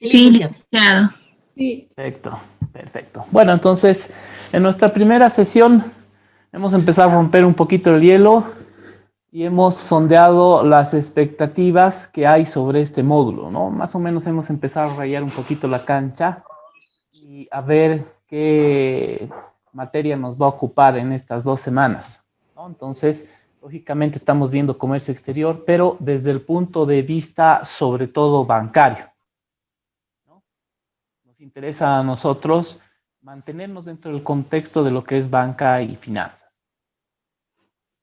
Sí, licenciado. Sí. Perfecto, perfecto. Bueno, entonces, en nuestra primera sesión hemos empezado a romper un poquito el hielo y hemos sondeado las expectativas que hay sobre este módulo, ¿no? Más o menos hemos empezado a rayar un poquito la cancha y a ver qué materia nos va a ocupar en estas 2 semanas, ¿no? Entonces, lógicamente estamos viendo comercio exterior, pero desde el punto de vista sobre todo bancario. Nos interesa a nosotros mantenernos dentro del contexto de lo que es banca y finanzas.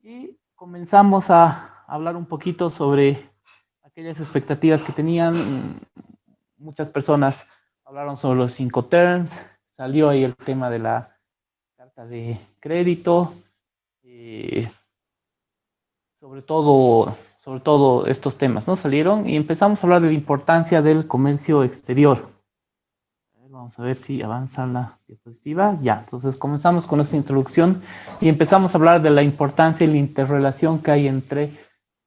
Y comenzamos a hablar un poquito sobre aquellas expectativas que tenían. Muchas personas hablaron sobre los 5 terms, salió ahí el tema de la carta de crédito, sobre todo estos temas, ¿no? Salieron y empezamos a hablar de la importancia del comercio exterior. Vamos a ver si avanza la diapositiva. Ya, entonces comenzamos con esta introducción y empezamos a hablar de la importancia y la interrelación que hay entre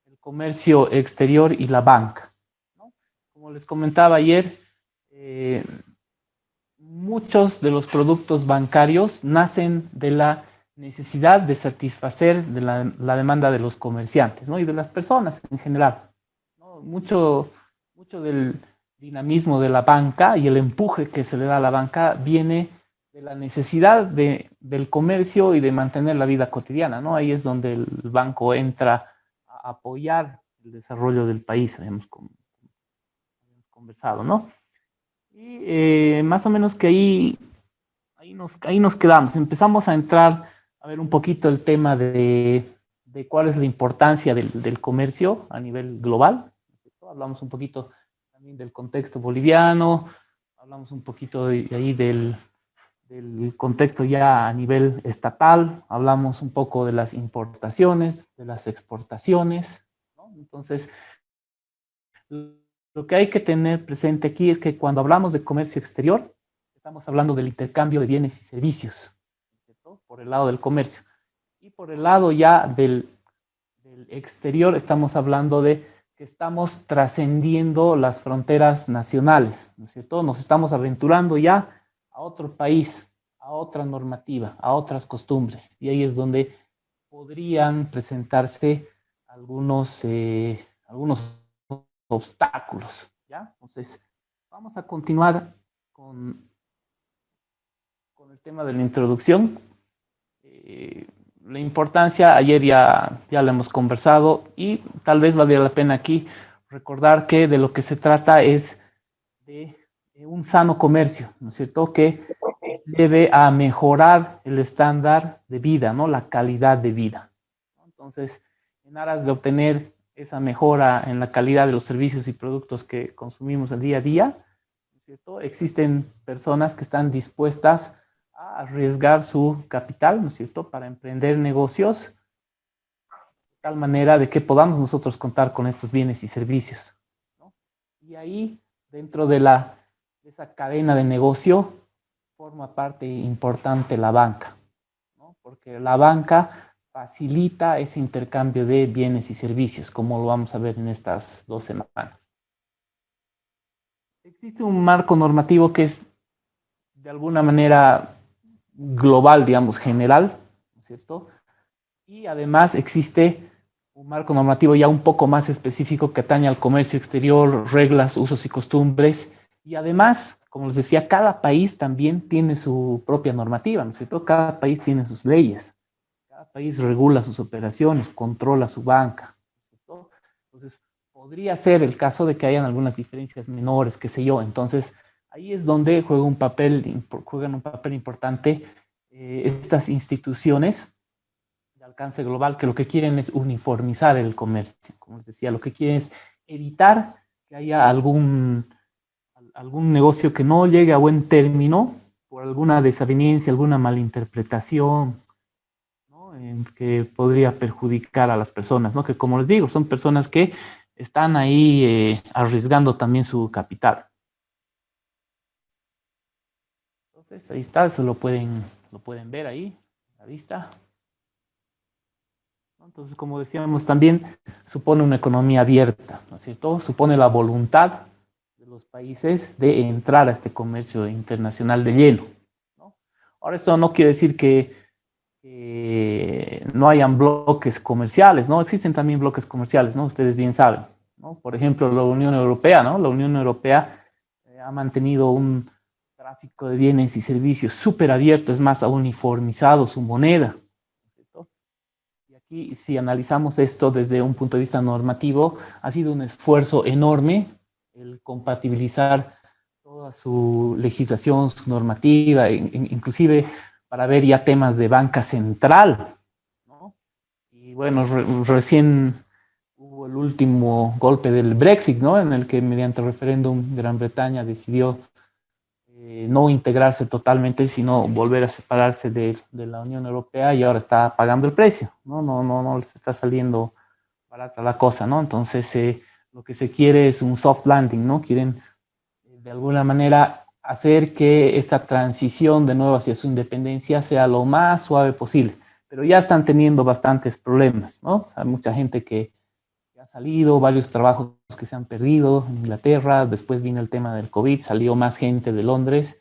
el comercio exterior y la banca, ¿no? Como les comentaba ayer, muchos de los productos bancarios nacen de la necesidad de satisfacer de la demanda de los comerciantes, ¿no? Y de las personas en general, ¿no? Mucho del dinamismo de la banca y el empuje que se le da a la banca viene de la necesidad del comercio y de mantener la vida cotidiana, ¿no? Ahí es donde el banco entra a apoyar el desarrollo del país, habíamos conversado, ¿no? Y más o menos que ahí nos quedamos. Empezamos a entrar a ver un poquito el tema de cuál es la importancia del comercio a nivel global, ¿no? Hablamos un poquito también del contexto boliviano, hablamos un poquito de ahí del contexto ya a nivel estatal, hablamos un poco de las importaciones, de las exportaciones, ¿no? Entonces, lo que hay que tener presente aquí es que cuando hablamos de comercio exterior, estamos hablando del intercambio de bienes y servicios, ¿cierto? Por el lado del comercio. Y por el lado ya del exterior estamos hablando de que estamos trascendiendo las fronteras nacionales, ¿no es cierto? Nos estamos aventurando ya a otro país, a otra normativa, a otras costumbres. Y ahí es donde podrían presentarse algunos obstáculos, ¿ya? Entonces, vamos a continuar con el tema de la introducción. La importancia, ayer ya lo hemos conversado y tal vez valdría la pena aquí recordar que de lo que se trata es de un sano comercio, ¿no es cierto? Que debe a mejorar el estándar de vida, ¿no? La calidad de vida. Entonces, en aras de obtener esa mejora en la calidad de los servicios y productos que consumimos el día a día, ¿no es cierto? Existen personas que están dispuestas a arriesgar su capital, ¿no es cierto?, para emprender negocios de tal manera de que podamos nosotros contar con estos bienes y servicios, ¿no? Y ahí, dentro de esa cadena de negocio, forma parte importante la banca, ¿no? Porque la banca facilita ese intercambio de bienes y servicios, como lo vamos a ver en estas 2 semanas. Existe un marco normativo que es de alguna manera global, digamos, general, ¿no es cierto? Y además existe un marco normativo ya un poco más específico que atañe al comercio exterior, reglas, usos y costumbres. Y además, como les decía, cada país también tiene su propia normativa, ¿no es cierto? Cada país tiene sus leyes. Cada país regula sus operaciones, controla su banca, ¿no es cierto? Entonces, podría ser el caso de que hayan algunas diferencias menores, qué sé yo. Entonces, ahí es donde juegan un papel importante estas instituciones de alcance global que lo que quieren es uniformizar el comercio. Como les decía, lo que quieren es evitar que haya algún negocio que no llegue a buen término por alguna desaveniencia, alguna malinterpretación, ¿no? Que podría perjudicar a las personas, ¿no? Que como les digo, son personas que están ahí arriesgando también su capital. Entonces, ahí está, eso lo pueden ver ahí, a la vista. Entonces, como decíamos, también supone una economía abierta, ¿no es cierto? Supone la voluntad de los países de entrar a este comercio internacional de lleno, ¿no? Ahora, esto no quiere decir que no hayan bloques comerciales, ¿no? Existen también bloques comerciales, ¿no? Ustedes bien saben, ¿no? Por ejemplo, la Unión Europea, ¿no? La Unión Europea ha mantenido un tráfico de bienes y servicios súper abierto, es más, ha uniformizado su moneda, ¿cierto? Y aquí, si analizamos esto desde un punto de vista normativo, ha sido un esfuerzo enorme el compatibilizar toda su legislación, su normativa, inclusive para ver ya temas de banca central, ¿no? Y bueno, recién hubo el último golpe del Brexit, ¿no? En el que mediante referéndum Gran Bretaña decidió no integrarse totalmente, sino volver a separarse de la Unión Europea y ahora está pagando el precio, ¿no? No les está saliendo barata la cosa, ¿no? Entonces, lo que se quiere es un soft landing, ¿no? Quieren de alguna manera hacer que esta transición de nuevo hacia su independencia sea lo más suave posible. Pero ya están teniendo bastantes problemas, ¿no? O sea, hay mucha gente que ha salido, varios trabajos que se han perdido en Inglaterra, después vino el tema del COVID, salió más gente de Londres,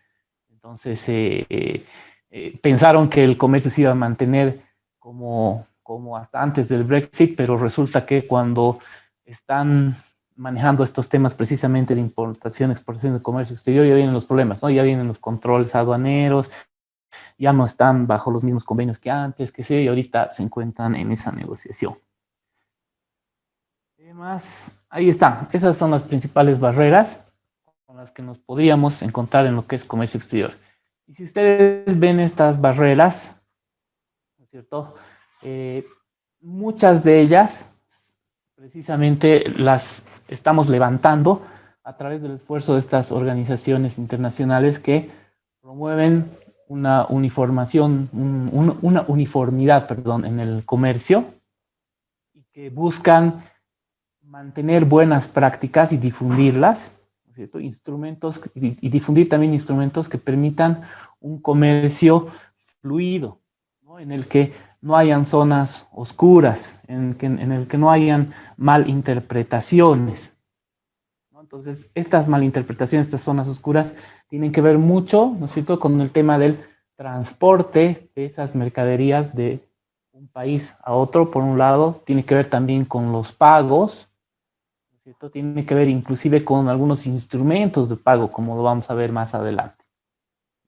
entonces pensaron que el comercio se iba a mantener como hasta antes del Brexit, pero resulta que cuando están manejando estos temas precisamente de importación, exportación de comercio exterior, ya vienen los problemas, ¿no? Ya vienen los controles aduaneros, ya no están bajo los mismos convenios que antes, que sé, y ahorita se encuentran en esa negociación. Más, ahí está, esas son las principales barreras con las que nos podríamos encontrar en lo que es comercio exterior. Y si ustedes ven estas barreras, ¿no es cierto? Muchas de ellas precisamente las estamos levantando a través del esfuerzo de estas organizaciones internacionales que promueven una uniformación, una uniformidad, perdón, en el comercio y que buscan mantener buenas prácticas y difundirlas, ¿no es cierto? Instrumentos y difundir también instrumentos que permitan un comercio fluido, ¿no? En el que no hayan zonas oscuras, en el que no hayan malinterpretaciones, ¿no? Entonces, estas malinterpretaciones, estas zonas oscuras, tienen que ver mucho, ¿no es cierto?, con el tema del transporte de esas mercaderías de un país a otro, por un lado, tiene que ver también con los pagos, ¿no es cierto? Tiene que ver inclusive con algunos instrumentos de pago, como lo vamos a ver más adelante,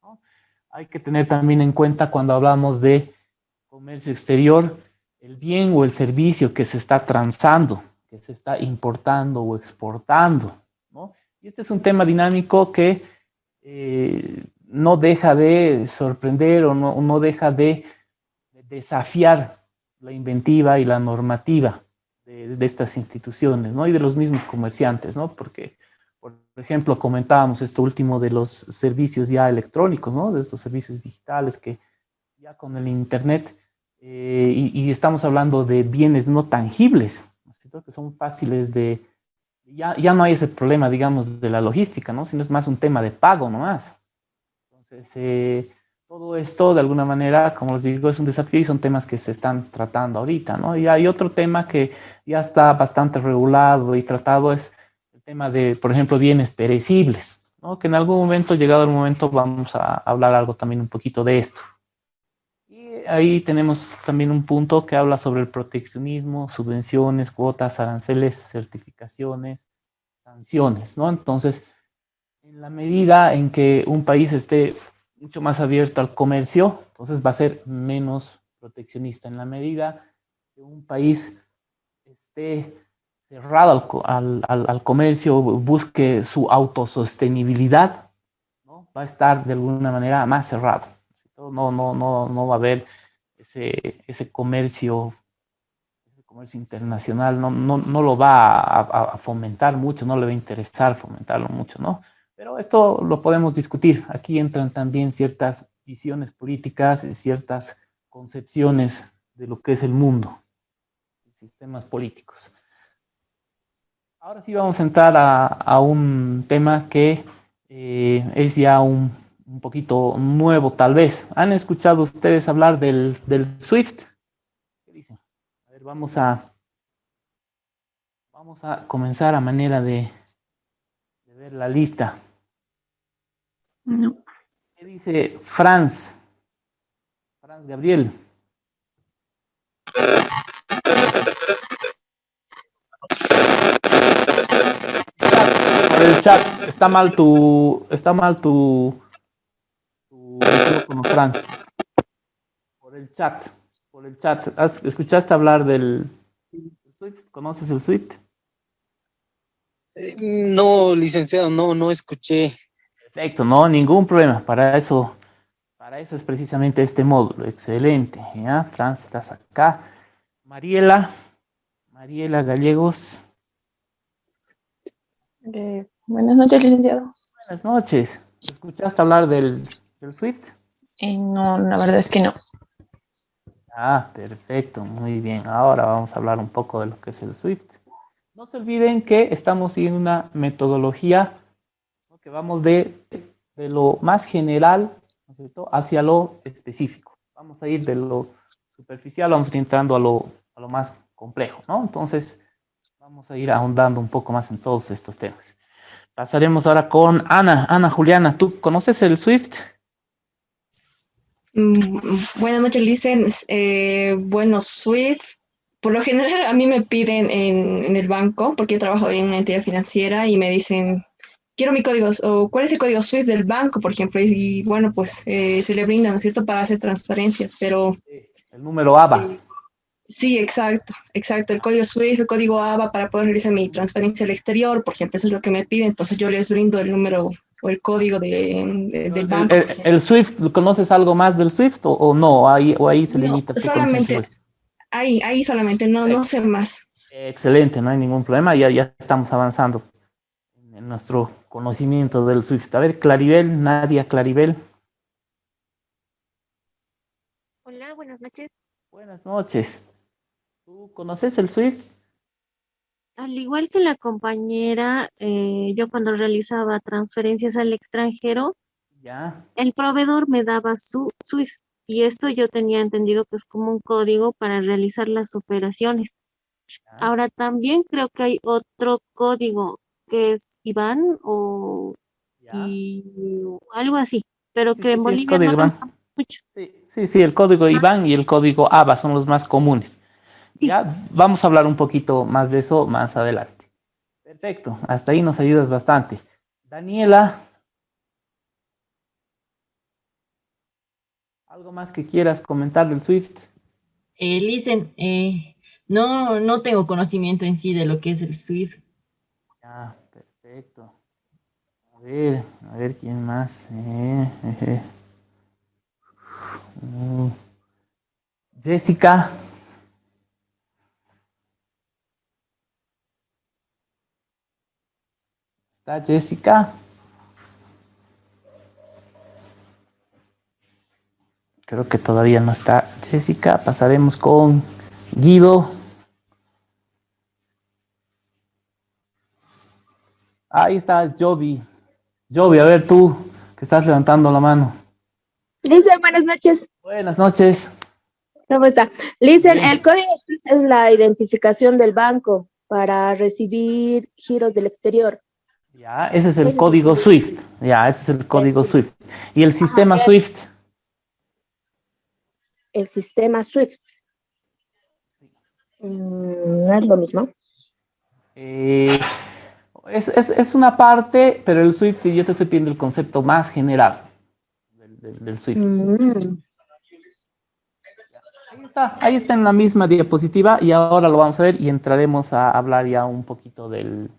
¿no? Hay que tener también en cuenta cuando hablamos de comercio exterior, el bien o el servicio que se está transando, que se está importando o exportando, ¿no? Y este es un tema dinámico que no deja de sorprender o no deja de desafiar la inventiva y la normativa de estas instituciones, ¿no? Y de los mismos comerciantes, ¿no? Porque, por ejemplo, comentábamos esto último de los servicios ya electrónicos, ¿no? De estos servicios digitales que ya con el Internet, y estamos hablando de bienes no tangibles, ¿no es cierto?, que son fáciles de, ya no hay ese problema, digamos, de la logística, ¿no? Sino es más un tema de pago nomás. Entonces, todo esto, de alguna manera, como les digo, es un desafío y son temas que se están tratando ahorita, ¿no? Y hay otro tema que ya está bastante regulado y tratado, es el tema de, por ejemplo, bienes perecibles, ¿no? Que en algún momento, llegado el momento, vamos a hablar algo también un poquito de esto. Y ahí tenemos también un punto que habla sobre el proteccionismo, subvenciones, cuotas, aranceles, certificaciones, sanciones, ¿no? Entonces, en la medida en que un país esté mucho más abierto al comercio, entonces va a ser menos proteccionista. En la medida que un país esté cerrado al comercio, busque su autosostenibilidad, ¿no? Va a estar de alguna manera más cerrado. No va a haber ese comercio internacional, no lo va a fomentar mucho, no le va a interesar fomentarlo mucho, ¿no? Pero esto lo podemos discutir. Aquí entran también ciertas visiones políticas y ciertas concepciones de lo que es el mundo, sistemas políticos. Ahora sí vamos a entrar a un tema que es ya un poquito nuevo, tal vez. ¿Han escuchado ustedes hablar del SWIFT? ¿Qué dicen? A ver, vamos a comenzar a manera de ver la lista. No. ¿Qué dice Franz? Franz Gabriel. Por el chat, tu micrófono, Franz. Por el chat. ¿Escuchaste hablar del Swift? ¿Conoces el Swift? No, licenciado, no escuché. Perfecto, no, ningún problema. Para eso es precisamente este módulo. Excelente. ¿Ya? Franz, estás acá. Mariela Gallegos. Buenas noches, licenciado. Buenas noches. ¿Escuchaste hablar del Swift? No, la verdad es que no. Ah, perfecto, muy bien. Ahora vamos a hablar un poco de lo que es el Swift. No se olviden que estamos siguiendo una metodología, ¿no?, que vamos de lo más general, ¿no es cierto?, hacia lo específico. Vamos a ir de lo superficial, vamos a ir entrando a lo más complejo, ¿no? Entonces, vamos a ir ahondando un poco más en todos estos temas. Pasaremos ahora con Ana. Ana Juliana, ¿tú conoces el Swift? Buenas noches, Licen. Bueno, Swift, por lo general a mí me piden en el banco, porque yo trabajo en una entidad financiera y me dicen, quiero mi código, o cuál es el código Swift del banco, por ejemplo, y bueno, pues se le brinda, ¿no es cierto?, para hacer transferencias, pero El número ABA. sí, exacto, el código Swift, el código ABA para poder realizar mi transferencia al exterior, por ejemplo, eso es lo que me piden, entonces yo les brindo el número o el código del banco. El Swift, ¿conoces algo más del Swift o no? Ahí se No, limita tu solamente conocimiento. ahí solamente, no sé más. Excelente, no hay ningún problema. Ya estamos avanzando en nuestro conocimiento del Swift. A ver, Claribel, Nadia Claribel. Hola, buenas noches. Buenas noches. ¿Tú conoces el Swift? Al igual que la compañera, yo cuando realizaba transferencias al extranjero, Ya. el proveedor me daba su SWIFT y esto yo tenía entendido que es como un código para realizar las operaciones. Ya. Ahora también creo que hay otro código que es IBAN o Ya. algo así, pero Sí, que sí, en sí, el Bolivia no código lo IBAN. usamos mucho. Sí, el código Más, IBAN y el código ABA son los más comunes. sí, Ya, vamos a hablar un poquito más de eso más adelante. Perfecto, hasta ahí nos ayudas bastante. Daniela, ¿algo más que quieras comentar del Swift? Listen, no tengo conocimiento en sí de lo que es el Swift. Ya, perfecto. A ver quién más. Mm, Jessica. ¿Está Jessica? Creo que todavía no está Jessica. Pasaremos con Guido. Ahí está Jovi. Jovi, a ver tú, que estás levantando la mano. Listen, buenas noches. Buenas noches. ¿Cómo está? Listen, Bien. el código SWIFT es la identificación del banco para recibir giros del exterior. Ya, ese es el Ese es el código código Swift. Ya, ese es el del código SWIFT. Swift. Y el Ajá, sistema Swift. el sistema SWIFT. No es lo mismo. Eh, es una parte, pero el Swift, yo te estoy pidiendo el concepto más general del Swift. Ahí está en la misma diapositiva y ahora lo vamos a ver y entraremos a hablar ya un poquito del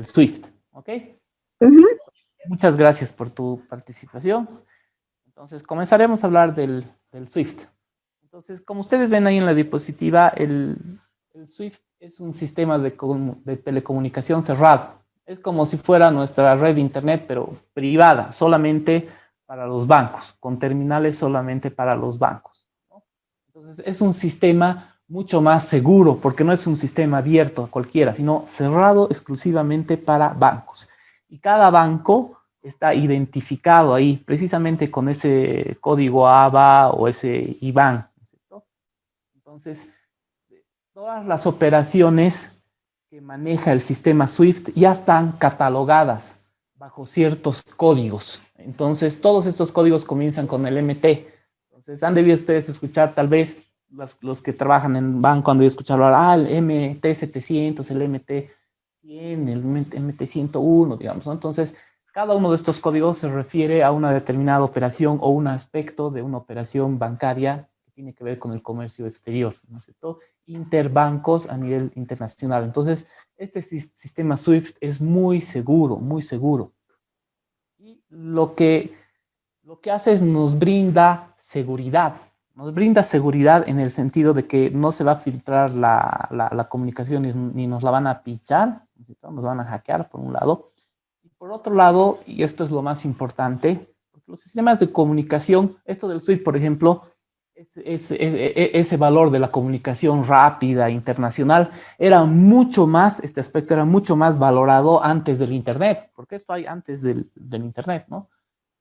Swift. ¿Ok? Muchas gracias por tu participación. Entonces, comenzaremos a hablar del Swift. Entonces, como ustedes ven ahí en la diapositiva, el Swift es un sistema de telecomunicación cerrado. Es como si fuera nuestra red de internet, pero privada, solamente para los bancos, con terminales solamente para los bancos, ¿no? Entonces, es un sistema mucho más seguro, porque no es un sistema abierto a cualquiera, sino cerrado exclusivamente para bancos. Y cada banco está identificado ahí, precisamente con ese código ABA o ese IBAN. ¿Cierto? Entonces, todas las operaciones que maneja el sistema SWIFT ya están catalogadas bajo ciertos códigos. Entonces, todos estos códigos comienzan con el MT. Entonces, han debido ustedes escuchar, tal vez, los que trabajan en banco han debido escuchar hablar, el MT700, el MT100, el MT101, digamos, ¿no? Entonces, cada uno de estos códigos se refiere a una determinada operación o un aspecto de una operación bancaria que tiene que ver con el comercio exterior, ¿no es cierto? Interbancos a nivel internacional. Entonces, este sistema SWIFT es muy seguro, muy seguro. Y lo que hace es nos brinda seguridad. Nos brinda seguridad en el sentido de que no se va a filtrar la comunicación ni nos la van a pichar, ¿no es cierto? Nos van a hackear por un lado. Y por otro lado, y esto es lo más importante, porque los sistemas de comunicación, esto del SWIFT, por ejemplo, ese valor de la comunicación rápida internacional era mucho más, este aspecto era mucho más valorado antes del Internet, porque esto hay antes del Internet, ¿no?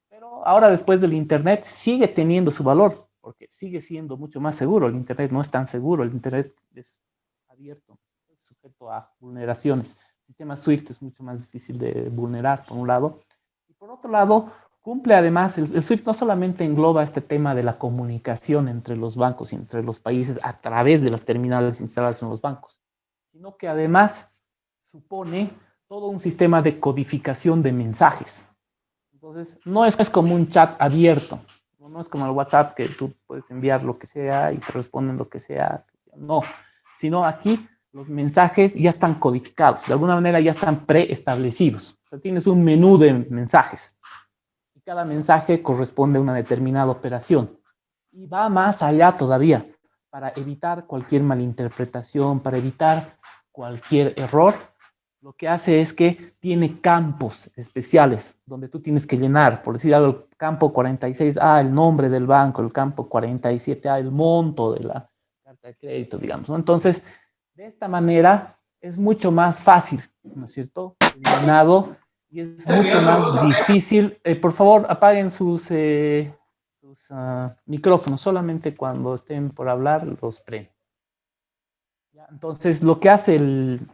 Pero ahora después del Internet sigue teniendo su valor, porque sigue siendo mucho más seguro. El Internet no es tan seguro, el Internet es abierto, es sujeto a vulneraciones. El sistema SWIFT es mucho más difícil de vulnerar, por un lado. Y por otro lado, cumple además, el SWIFT no solamente engloba este tema de la comunicación entre los bancos y entre los países a través de las terminales instaladas en los bancos, sino que además supone todo un sistema de codificación de mensajes. Entonces, no es como un chat abierto, no es como el WhatsApp que tú puedes enviar lo que sea y te responden lo que sea, no, sino aquí los mensajes ya están codificados, de alguna manera ya están preestablecidos. O sea, tienes un menú de mensajes. Cada mensaje corresponde a una determinada operación y va más allá todavía para evitar cualquier malinterpretación, para evitar cualquier error. Lo que hace es que tiene campos especiales donde tú tienes que llenar, por decir algo, el campo 46A, el nombre del banco, el campo 47A, el monto de la carta de crédito, digamos, ¿no? Entonces, de esta manera es mucho más fácil, ¿no es cierto? Llenado. Y es mucho más difícil. Por favor, apaguen sus micrófonos. Solamente cuando estén por hablar los prenden. Entonces, lo que hacen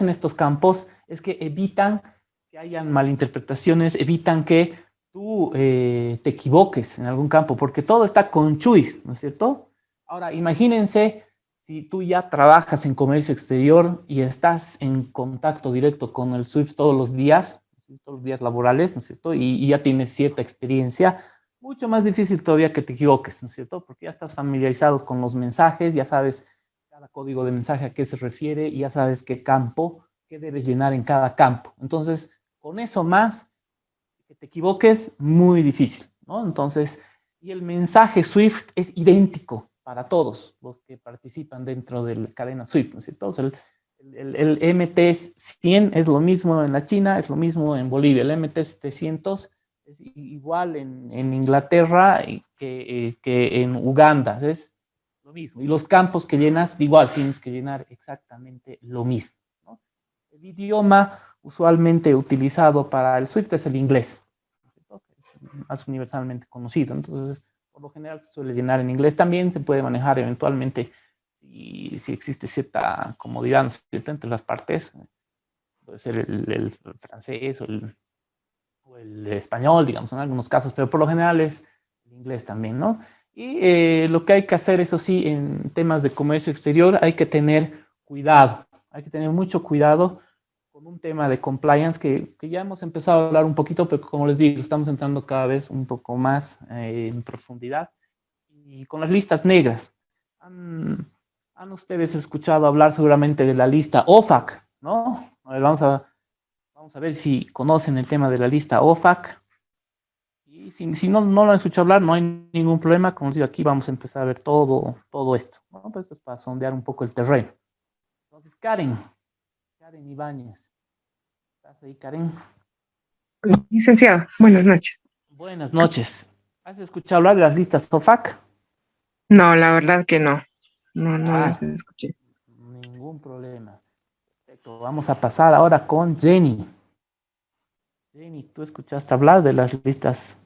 estos campos es que evitan que hayan malinterpretaciones, evitan que tú te equivoques en algún campo, porque todo está con chuis, ¿no es cierto? Ahora, imagínense si tú ya trabajas en comercio exterior y estás en contacto directo con el SWIFT todos los días laborales, ¿no es cierto? Y ya tienes cierta experiencia, mucho más difícil todavía que te equivoques, ¿no es cierto? Porque ya estás familiarizado con los mensajes, ya sabes cada código de mensaje a qué se refiere y ya sabes qué campo, qué debes llenar en cada campo. Entonces, con eso más, que te equivoques, muy difícil, ¿no? Entonces, y el mensaje SWIFT es idéntico para todos los que participan dentro de la cadena SWIFT, ¿no es cierto? El MT100 es lo mismo en la China, es lo mismo en Bolivia. El MT700 es igual en Inglaterra que en Uganda, es lo mismo. Y los campos que llenas, igual tienes que llenar exactamente lo mismo, ¿no? El idioma usualmente utilizado para el SWIFT es el inglés, ¿no? Es más universalmente conocido. Entonces, por lo general se suele llenar en inglés. También se puede manejar eventualmente si existe cierta comodidad, ¿no es cierto?, entre las partes. Puede ser el francés o el español, digamos, en algunos casos, pero por lo general es el inglés también, ¿no? Y lo que hay que hacer, eso sí, en temas de comercio exterior, hay que tener cuidado. Hay que tener mucho cuidado con un tema de compliance que ya hemos empezado a hablar un poquito, pero como les digo, estamos entrando cada vez un poco más en profundidad. Y con las listas negras. Han ustedes escuchado hablar seguramente de la lista OFAC, ¿no? A ver, vamos a ver si conocen el tema de la lista OFAC. Y si no lo han escuchado hablar, no hay ningún problema. Como les digo, aquí vamos a empezar a ver todo esto, ¿no? Pues esto es para sondear un poco el terreno. Entonces, Karen Ibáñez. ¿Estás ahí, Karen? Licenciado, buenas noches. Buenas noches. ¿Has escuchado hablar de las listas OFAC? No, la verdad que no. No las escuché. Ningún problema. Perfecto. Vamos a pasar ahora con Jenny. Jenny, ¿tú escuchaste hablar de las listas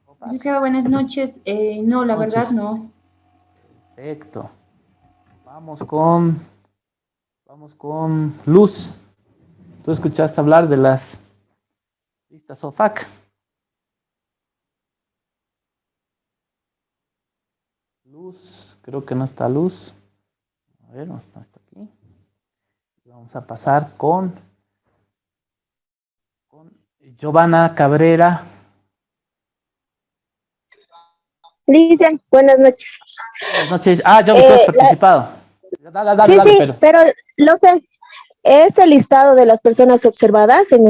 OFAC? Licenciado, buenas noches. No, la Noches. verdad no. Perfecto. Vamos con Luz. ¿Tú escuchaste hablar de las Listas OFAC. Luz, creo que no está Luz. A ver, no está aquí. Vamos a pasar con Giovanna Cabrera. Listen, buenas noches. Buenas noches. Ah, yo tú has participado. Dale, pero lo sé. Es el listado de las personas observadas en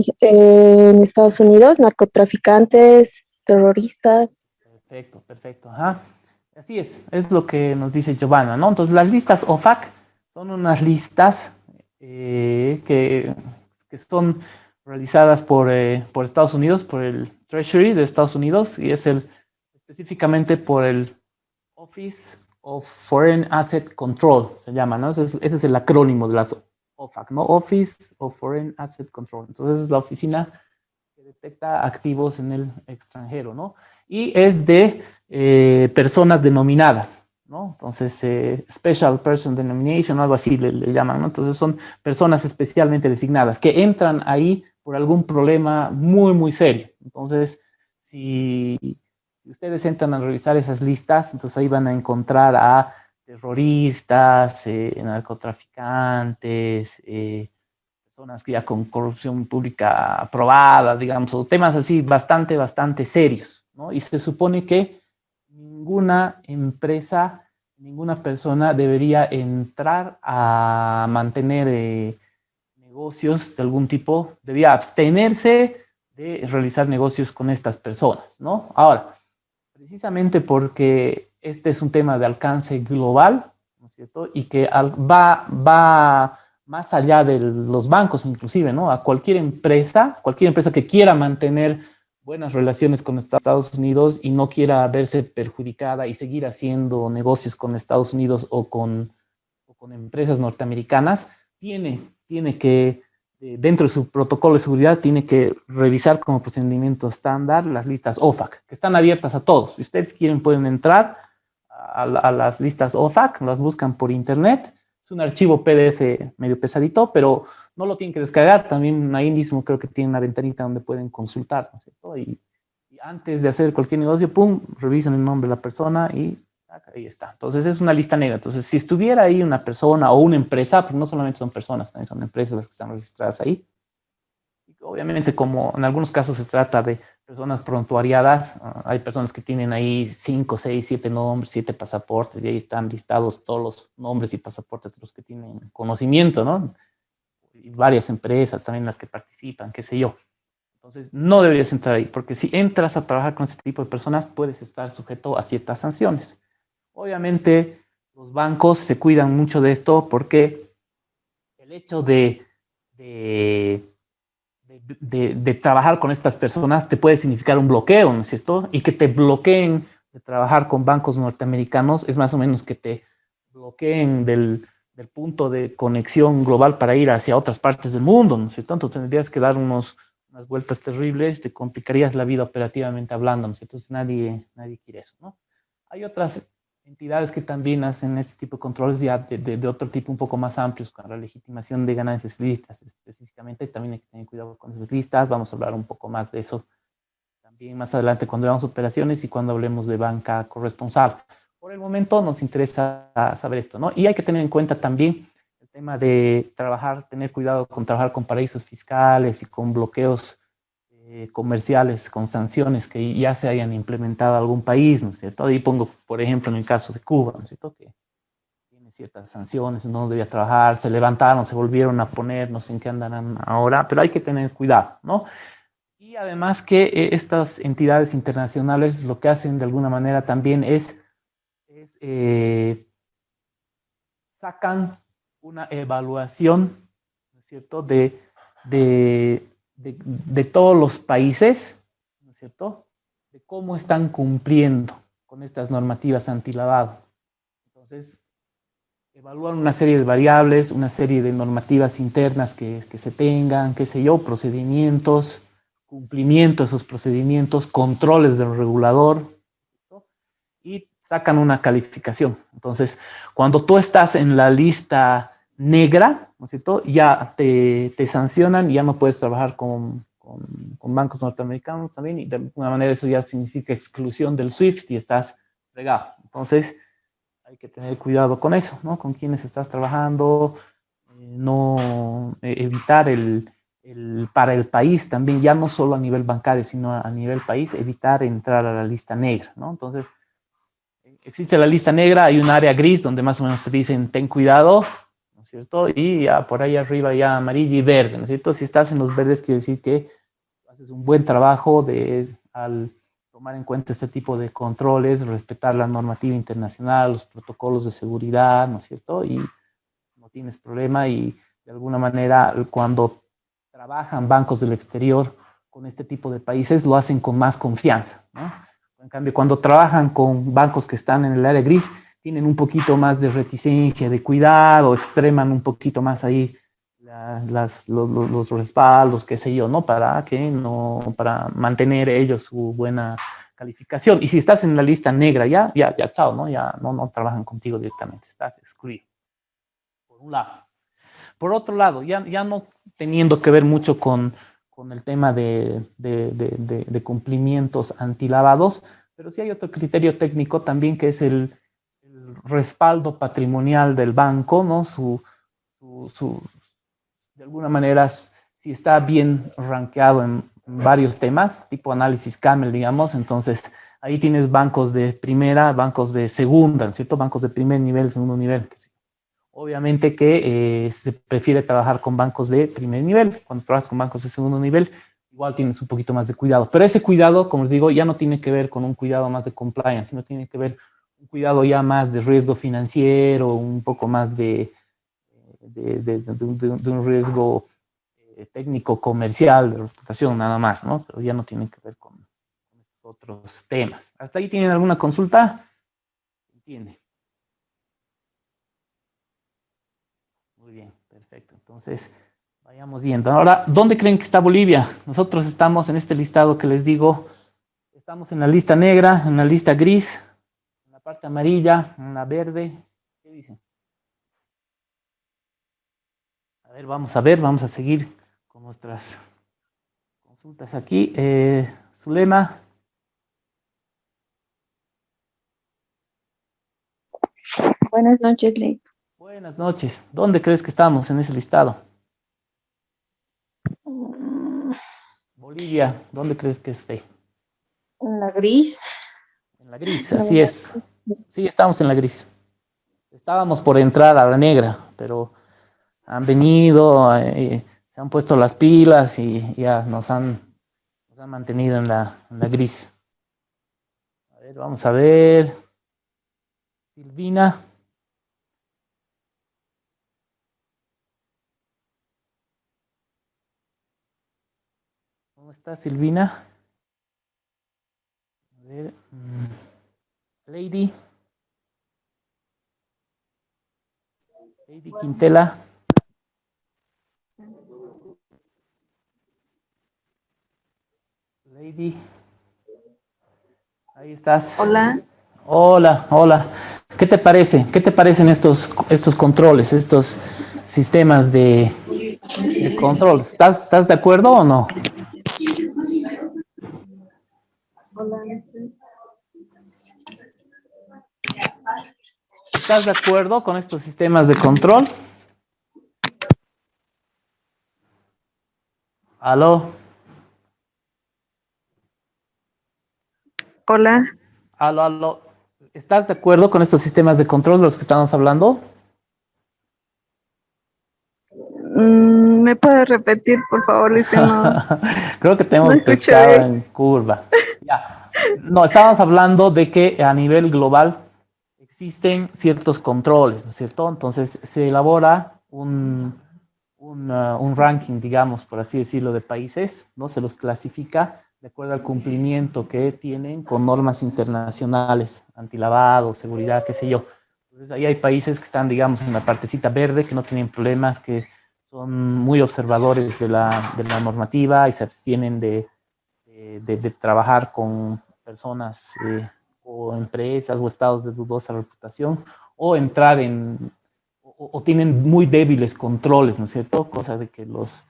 Estados Unidos, narcotraficantes, terroristas. Perfecto. Ajá. Así es lo que nos dice Giovanna, ¿no? Entonces, las listas OFAC son unas listas que son realizadas por Estados Unidos, por el Treasury de Estados Unidos, y es específicamente por el Office of Foreign Asset Control, se llama, ¿no? Ese es el acrónimo de las OFAC, ¿no? Office of Foreign Asset Control. Entonces, es la oficina que detecta activos en el extranjero, ¿no? Y es de personas denominadas, ¿no? Entonces, Special Person Denomination, algo así le llaman, ¿no? Entonces, son personas especialmente designadas que entran ahí por algún problema muy, muy serio. Entonces, si ustedes entran a revisar esas listas, entonces ahí van a encontrar a terroristas, narcotraficantes, personas que ya con corrupción pública aprobada, digamos, o temas así bastante serios, ¿no? Y se supone que ninguna empresa, ninguna persona debería entrar a mantener negocios de algún tipo, debía abstenerse de realizar negocios con estas personas, ¿no? Ahora, precisamente porque este es un tema de alcance global, ¿no es cierto? Y que va más allá de los bancos inclusive, ¿no? A cualquier empresa que quiera mantener buenas relaciones con Estados Unidos y no quiera verse perjudicada y seguir haciendo negocios con Estados Unidos o con empresas norteamericanas, tiene que, dentro de su protocolo de seguridad, tiene que revisar como procedimiento estándar las listas OFAC, que están abiertas a todos. Si ustedes quieren, pueden entrar a las listas OFAC, las buscan por internet. Es un archivo PDF medio pesadito, pero no lo tienen que descargar. También ahí mismo creo que tienen una ventanita donde pueden consultar, ¿no es cierto? Y antes de hacer cualquier negocio, pum, revisan el nombre de la persona y ahí está. Entonces es una lista negra. Entonces, si estuviera ahí una persona o una empresa, porque no solamente son personas, también son empresas las que están registradas ahí. Y obviamente, como en algunos casos se trata de personas prontuariadas, hay personas que tienen ahí 5, 6, 7 nombres, 7 pasaportes, y ahí están listados todos los nombres y pasaportes de los que tienen conocimiento, ¿no? Y varias empresas también las que participan, qué sé yo. Entonces, no deberías entrar ahí, porque si entras a trabajar con este tipo de personas, puedes estar sujeto a ciertas sanciones. Obviamente, los bancos se cuidan mucho de esto porque el hecho de trabajar con estas personas te puede significar un bloqueo, ¿no es cierto? Y que te bloqueen de trabajar con bancos norteamericanos es más o menos que te bloqueen del punto de conexión global para ir hacia otras partes del mundo, ¿no es cierto? Entonces tendrías que dar unas vueltas terribles, te complicarías la vida operativamente hablando, ¿no es cierto? Entonces nadie quiere eso, ¿no? Hay otras entidades que también hacen este tipo de controles ya de otro tipo un poco más amplios, con la legitimación de ganancias listas específicamente. También hay que tener cuidado con esas listas. Vamos a hablar un poco más de eso también más adelante cuando veamos operaciones y cuando hablemos de banca corresponsal. Por el momento nos interesa saber esto, ¿no? Y hay que tener en cuenta también el tema de tener cuidado con trabajar con paraísos fiscales y con bloqueos comerciales, con sanciones que ya se hayan implementado en algún país, ¿no es cierto? Ahí pongo, por ejemplo, en el caso de Cuba, ¿no es cierto? Que tiene ciertas sanciones, no debía trabajar, se levantaron, se volvieron a poner, no sé en qué andarán ahora, pero hay que tener cuidado, ¿no? Y además que estas entidades internacionales lo que hacen de alguna manera también es sacan una evaluación, ¿no es cierto?, de todos los países, ¿no es cierto?, de cómo están cumpliendo con estas normativas antilavado. Entonces, evalúan una serie de variables, una serie de normativas internas que se tengan, qué sé yo, procedimientos, cumplimiento de esos procedimientos, controles del regulador, ¿no? Y sacan una calificación. Entonces, cuando tú estás en la lista negra, ¿no es cierto?, ya te sancionan y ya no puedes trabajar con con bancos norteamericanos también, y de alguna manera eso ya significa exclusión del SWIFT y estás fregado. Entonces, hay que tener cuidado con eso, ¿no? Con quienes estás trabajando, no evitar para el país también, ya no solo a nivel bancario, sino a nivel país, evitar entrar a la lista negra, ¿no? Entonces, existe la lista negra, hay un área gris donde más o menos te dicen, ten cuidado, ¿no es cierto? Y ya por ahí arriba ya amarillo y verde, ¿no es cierto? Si estás en los verdes, quiere decir que haces un buen trabajo al tomar en cuenta este tipo de controles, respetar la normativa internacional, los protocolos de seguridad, ¿no es cierto? Y no tienes problema y de alguna manera cuando trabajan bancos del exterior con este tipo de países lo hacen con más confianza, ¿no? En cambio, cuando trabajan con bancos que están en el área gris, tienen un poquito más de reticencia, de cuidado, extreman un poquito más ahí los respaldos, qué sé yo, ¿no? Para mantener ellos su buena calificación. Y si estás en la lista negra, ya, chao, ¿no? Ya no trabajan contigo directamente, estás excluido. Por un lado. Por otro lado, ya no teniendo que ver mucho con el tema de cumplimientos antilavados, pero sí hay otro criterio técnico también que es el respaldo patrimonial del banco, ¿no? De alguna manera, si está bien rankeado en varios temas, tipo análisis Camel, digamos, entonces ahí tienes bancos de primera, bancos de segunda, ¿no es cierto? Bancos de primer nivel, segundo nivel. Obviamente que se prefiere trabajar con bancos de primer nivel. Cuando trabajas con bancos de segundo nivel, igual tienes un poquito más de cuidado. Pero ese cuidado, como les digo, ya no tiene que ver con un cuidado más de compliance, sino tiene que ver un cuidado ya más de riesgo financiero, un poco más de un riesgo técnico, comercial, de reputación, nada más, ¿no? Pero ya no tiene que ver con otros temas. ¿Hasta ahí tienen alguna consulta? ¿Entiende? Muy bien, perfecto. Entonces, vayamos viendo. Ahora, ¿dónde creen que está Bolivia? Nosotros estamos en este listado que les digo. Estamos en la lista negra, en la lista gris, en la parte amarilla, en la verde. ¿Qué dicen? A ver, vamos a seguir con nuestras consultas aquí. Zulema. Buenas noches, Ley. Buenas noches. ¿Dónde crees que estamos en ese listado? Bolivia, ¿dónde crees que esté? En la gris. En la gris, así es. Sí, estamos en la gris. Estábamos por entrar a la negra, pero han venido, se han puesto las pilas y ya nos han mantenido en la gris. A ver, vamos a ver. Silvina. ¿Cómo está Silvina? A ver. Lady Quintela. Lady. Ahí estás. Hola. Hola. ¿Qué te parece? ¿Qué te parecen estos controles, estos sistemas de control? ¿Estás de acuerdo o no? ¿Estás de acuerdo con estos sistemas de control? ¿Aló? Hola. Aló. ¿Estás de acuerdo con estos sistemas de control de los que estamos hablando? ¿Me puedes repetir, por favor, Luis? No, Creo que tenemos no pescado en curva. Ya. No, estábamos hablando de que a nivel global existen ciertos controles, ¿no es cierto? Entonces se elabora un ranking, digamos, por así decirlo, de países, ¿no? Se los clasifica de acuerdo al cumplimiento que tienen con normas internacionales, antilavado, seguridad, qué sé yo. Entonces ahí hay países que están, digamos, en la partecita verde, que no tienen problemas, que son muy observadores de la normativa y se abstienen de trabajar con personas o empresas o estados de dudosa reputación, o entrar o tienen muy débiles controles, ¿no es cierto? Cosa de que los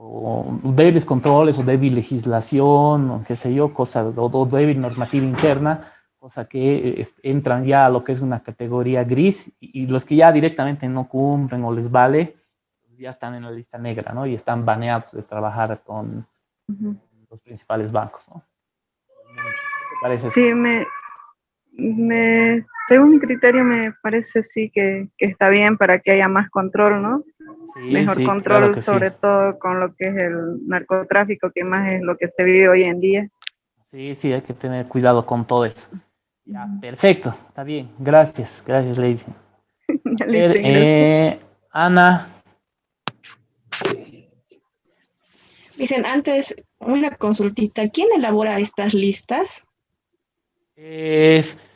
o débiles controles o débil legislación, o qué sé yo, o débil normativa interna, cosa que entran ya a lo que es una categoría gris, y los que ya directamente no cumplen o les vale, ya están en la lista negra, ¿no? Y están baneados de trabajar con los principales bancos, ¿no? ¿Qué te parece eso? Sí, según mi criterio me parece sí que está bien para que haya más control, ¿no? Sí, Mejor sí, control, claro que sí. sobre todo con lo que es el narcotráfico, que más es lo que se vive hoy en día. Sí, sí, hay que tener cuidado con todo eso. Ya, perfecto, está bien. Gracias, Lady. Ya A le ver, hice, gracias. Ana. Dicen antes, una consultita. ¿Quién elabora estas listas?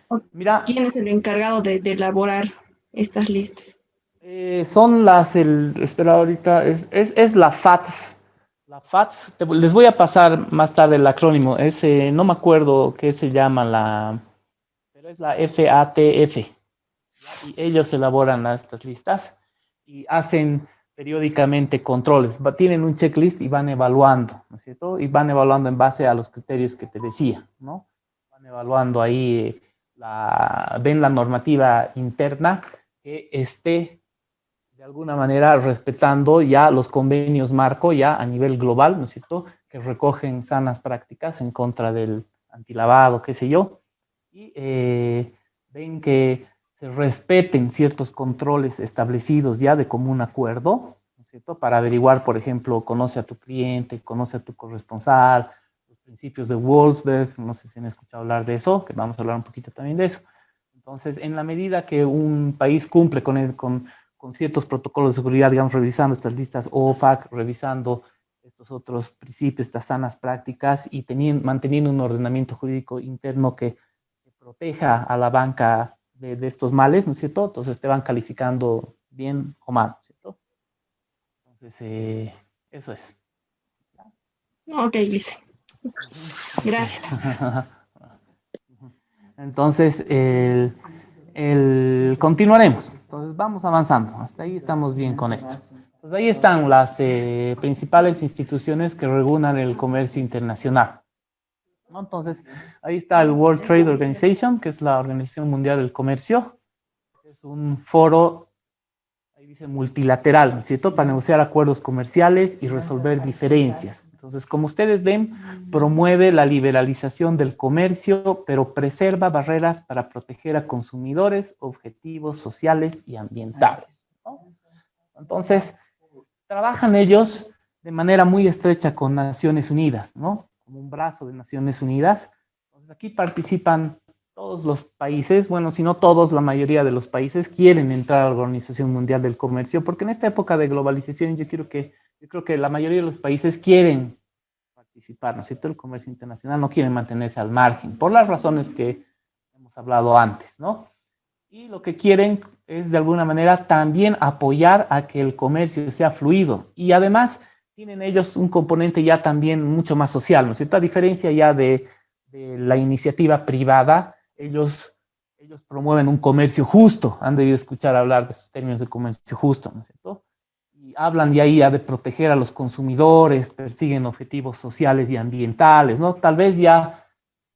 ¿O Mira, quién es el encargado de elaborar estas listas? son espera ahorita, es la FATF. La FATF, les voy a pasar más tarde el acrónimo. No me acuerdo qué se llama pero es la FATF. Y ellos elaboran estas listas y hacen periódicamente controles. Tienen un checklist y van evaluando, ¿no es cierto? Y van evaluando en base a los criterios que te decía, ¿no? Van evaluando ahí, ven la normativa interna que esté de alguna manera respetando ya los convenios marco ya a nivel global, ¿no es cierto? Que recogen sanas prácticas en contra del antilavado, qué sé yo. Y ven que se respeten ciertos controles establecidos ya de común acuerdo, ¿no es cierto? Para averiguar, por ejemplo, conoce a tu cliente, conoce a tu corresponsal, los principios de Wolfsberg, no sé si han escuchado hablar de eso, que vamos a hablar un poquito también de eso. Entonces, en la medida que un país cumple con ciertos protocolos de seguridad, digamos, revisando estas listas OFAC, revisando estos otros principios, estas sanas prácticas y manteniendo un ordenamiento jurídico interno que proteja a la banca de estos males, ¿no es cierto? Entonces te van calificando bien o mal, ¿cierto? Entonces, eso es. Ok, Lice. Gracias. Entonces, continuaremos. Entonces, vamos avanzando. Hasta ahí estamos bien con esto. Pues ahí están las principales instituciones que regulan el comercio internacional, ¿no? Entonces, ahí está el World Trade Organization, que es la Organización Mundial del Comercio. Es un foro, ahí dice multilateral, ¿no es cierto?, para negociar acuerdos comerciales y resolver diferencias. Entonces, como ustedes ven, promueve la liberalización del comercio, pero preserva barreras para proteger a consumidores, objetivos sociales y ambientales, ¿no? Entonces, trabajan ellos de manera muy estrecha con Naciones Unidas, ¿no? Como un brazo de Naciones Unidas. Entonces, aquí participan todos los países, bueno, si no todos, la mayoría de los países quieren entrar a la Organización Mundial del Comercio, porque en esta época de globalización yo creo que la mayoría de los países quieren participar, ¿no es cierto? El comercio internacional, no quieren mantenerse al margen, por las razones que hemos hablado antes, ¿no? Y lo que quieren es de alguna manera también apoyar a que el comercio sea fluido. Y además tienen ellos un componente ya también mucho más social, ¿no es cierto? A diferencia ya de la iniciativa privada, ellos promueven un comercio justo. Han debido escuchar hablar de esos términos de comercio justo, ¿no es cierto? Y hablan de ahí ya de proteger a los consumidores, persiguen objetivos sociales y ambientales, ¿no? Tal vez ya,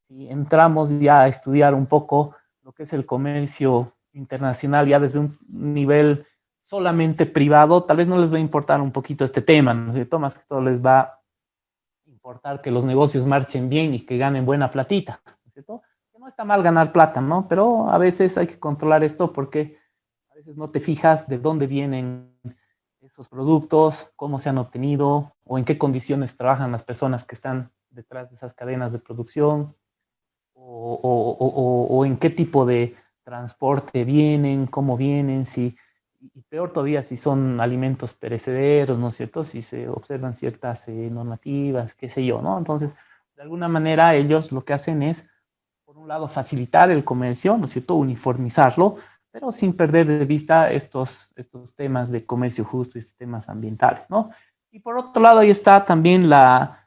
si entramos ya a estudiar un poco lo que es el comercio internacional ya desde un nivel solamente privado, tal vez no les va a importar un poquito este tema, ¿no es cierto? Más que todo les va a importar que los negocios marchen bien y que ganen buena platita, ¿no es cierto? Que no está mal ganar plata, ¿no? Pero a veces hay que controlar esto porque a veces no te fijas de dónde vienen esos productos, cómo se han obtenido o en qué condiciones trabajan las personas que están detrás de esas cadenas de producción o en qué tipo de transporte vienen, cómo vienen, y peor todavía si son alimentos perecederos, ¿no es cierto? Si se observan ciertas normativas, qué sé yo, ¿no? Entonces, de alguna manera ellos lo que hacen es, por un lado, facilitar el comercio, ¿no es cierto? Uniformizarlo, pero sin perder de vista estos temas de comercio justo y estos temas ambientales, ¿no? Y por otro lado, ahí está también la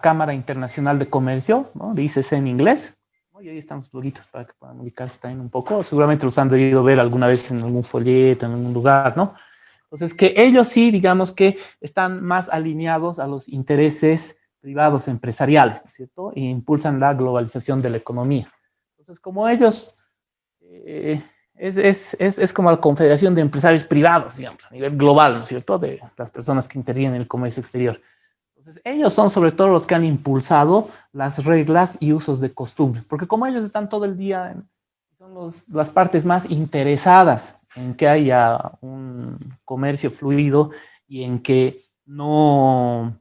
Cámara Internacional de Comercio, ¿no? De ICC en inglés, ¿no? Y ahí están los loguitos para que puedan ubicarse también un poco. Seguramente los han debido ver alguna vez en algún folleto, en algún lugar, ¿no? Entonces, que ellos sí, digamos que están más alineados a los intereses privados empresariales, ¿no es cierto? E impulsan la globalización de la economía. Entonces, como ellos, es como la confederación de empresarios privados, digamos, a nivel global, ¿no es cierto? De las personas que intervienen en el comercio exterior. Entonces, ellos son sobre todo los que han impulsado las reglas y usos de costumbre, porque como ellos están todo el día, son las partes más interesadas en que haya un comercio fluido y en que no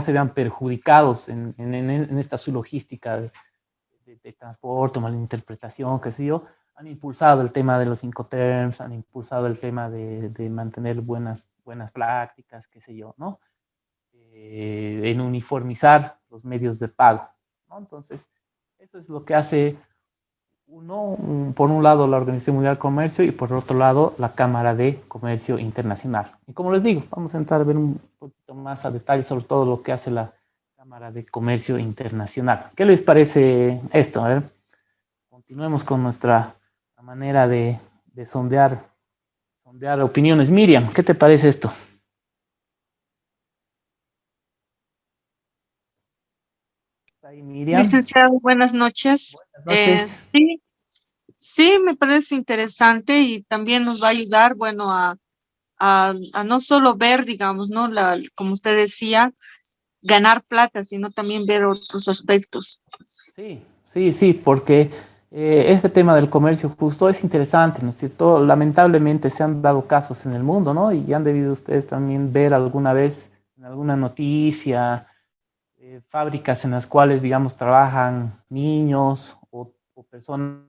se vean perjudicados en esta su logística de transporte, malinterpretación, qué sé yo, han impulsado el tema de los Incoterms, han impulsado el tema de mantener buenas prácticas, qué sé yo, ¿no? En uniformizar los medios de pago, ¿no? Entonces, eso es lo que hace por un lado la Organización Mundial del Comercio y por otro lado la Cámara de Comercio Internacional. Y como les digo, vamos a entrar a ver un poquito más a detalle sobre todo lo que hace la Cámara de Comercio Internacional. ¿Qué les parece esto? A ver, continuemos con nuestra manera de sondear opiniones. Miriam, ¿qué te parece esto? Ahí, Miriam. Licenciado, buenas noches. Buenas noches. Sí, me parece interesante y también nos va a ayudar, bueno, a no solo ver, digamos, ¿no? Como usted decía, ganar plata, sino también ver otros aspectos. Sí, porque este tema del comercio justo es interesante, ¿no es cierto? Lamentablemente se han dado casos en el mundo, ¿no? Y han debido ustedes también ver alguna vez en alguna noticia fábricas en las cuales, digamos, trabajan niños o personas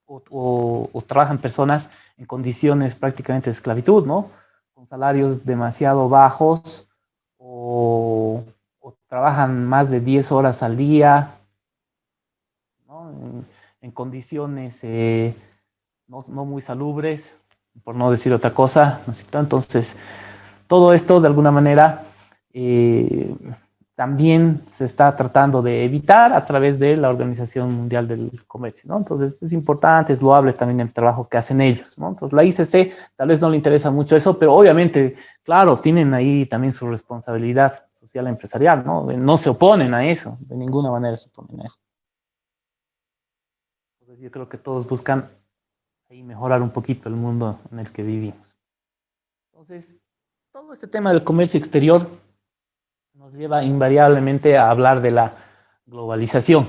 o trabajan personas en condiciones prácticamente de esclavitud, ¿no? Con salarios demasiado bajos o trabajan más de 10 horas al día, ¿no? En condiciones no muy salubres, por no decir otra cosa, ¿no es cierto? Entonces, todo esto de alguna manera también se está tratando de evitar a través de la Organización Mundial del Comercio, ¿no? Entonces es importante, es loable también el trabajo que hacen ellos, ¿no? Entonces la ICC tal vez no le interesa mucho eso, pero obviamente, claro, tienen ahí también su responsabilidad social empresarial, ¿no? No se oponen a eso, de ninguna manera se oponen a eso. Entonces yo creo que todos buscan ahí mejorar un poquito el mundo en el que vivimos. Entonces, todo este tema del comercio exterior nos lleva invariablemente a hablar de la globalización,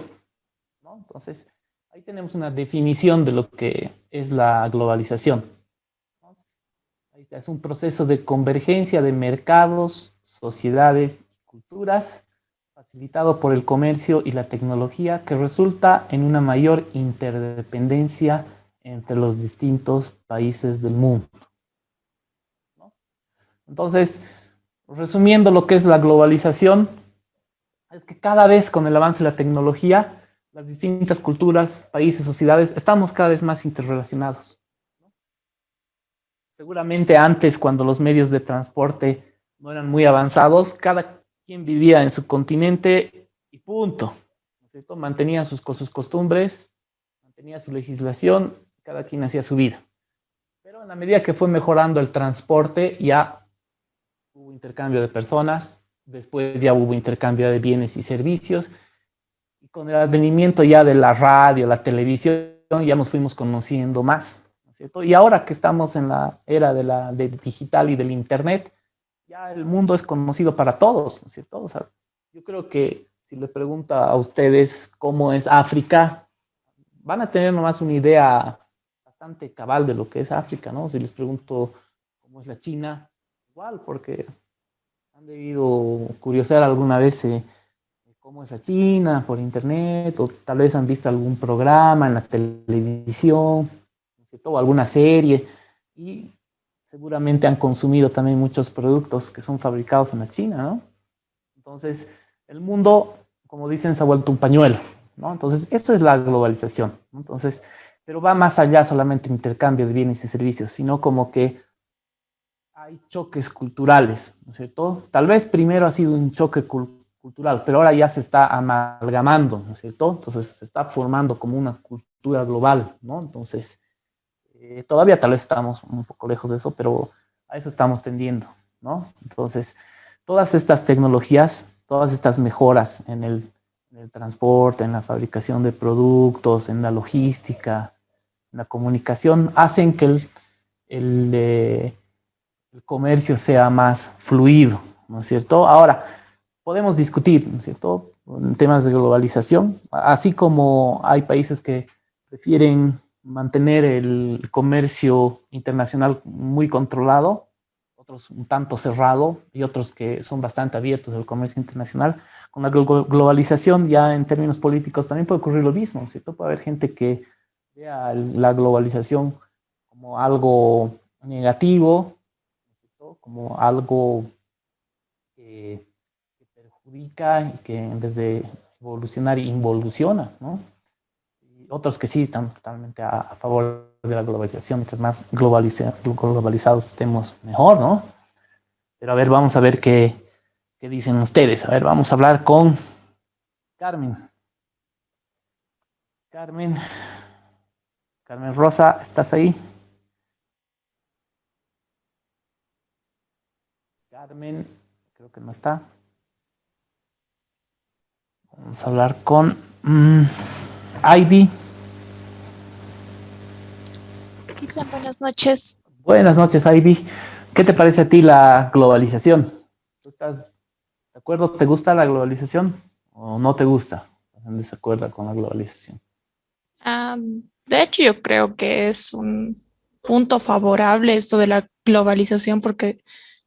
¿no? Entonces, ahí tenemos una definición de lo que es la globalización, ¿no? Ahí está, es un proceso de convergencia de mercados, sociedades y culturas, facilitado por el comercio y la tecnología, que resulta en una mayor interdependencia entre los distintos países del mundo, ¿no? Entonces, resumiendo lo que es la globalización, es que cada vez con el avance de la tecnología, las distintas culturas, países, sociedades, estamos cada vez más interrelacionados, ¿no? Seguramente antes, cuando los medios de transporte no eran muy avanzados, cada quien vivía en su continente y punto, ¿no es cierto? Mantenía sus costumbres, mantenía su legislación, cada quien hacía su vida. Pero en la medida que fue mejorando el transporte, ya hubo intercambio de personas, después ya hubo intercambio de bienes y servicios, y con el advenimiento ya de la radio, la televisión, ya nos fuimos conociendo más, ¿no es cierto? Y ahora que estamos en la era de digital y del internet, ya el mundo es conocido para todos, ¿no es cierto? O sea, yo creo que si le pregunta a ustedes cómo es África, van a tener nomás una idea bastante cabal de lo que es África, ¿no? Si les pregunto cómo es la China, igual, porque han debido curiosear alguna vez cómo es la China por internet, o tal vez han visto algún programa en la televisión, ¿no es cierto? O alguna serie, y seguramente han consumido también muchos productos que son fabricados en la China, ¿no? Entonces, el mundo, como dicen, se ha vuelto un pañuelo, ¿no? Entonces, eso es la globalización, ¿no? Entonces, pero va más allá solamente intercambio de bienes y servicios, sino como que hay choques culturales, ¿no es cierto? Tal vez primero ha sido un choque cultural, pero ahora ya se está amalgamando, ¿no es cierto? Entonces se está formando como una cultura global, ¿no? Entonces, Todavía tal vez estamos un poco lejos de eso, pero a eso estamos tendiendo, ¿no? Entonces, todas estas tecnologías, todas estas mejoras en el transporte, en la fabricación de productos, en la logística, en la comunicación, hacen que el comercio sea más fluido, ¿no es cierto? Ahora, podemos discutir, ¿no es cierto?, en temas de globalización, así como hay países que prefieren mantener el comercio internacional muy controlado, otros un tanto cerrado y otros que son bastante abiertos al comercio internacional. Con la globalización ya en términos políticos también puede ocurrir lo mismo, ¿cierto? Puede haber gente que vea la globalización como algo negativo, ¿cierto?, como algo que perjudica y que en vez de evolucionar involuciona, ¿no? Y otros que sí están totalmente a favor de la globalización. Mientras más globalizados estemos, mejor, ¿no? Pero a ver, vamos a ver qué dicen ustedes. A ver, vamos a hablar con Carmen. Carmen Rosa, ¿estás ahí? Carmen, creo que no está. Vamos a hablar con Ivy. Buenas noches. Buenas noches, Ivy. ¿Qué te parece a ti la globalización? ¿Tú estás de acuerdo? ¿Te gusta la globalización o no te gusta? ¿Estás en desacuerdo con la globalización? De hecho, yo creo que es un punto favorable esto de la globalización porque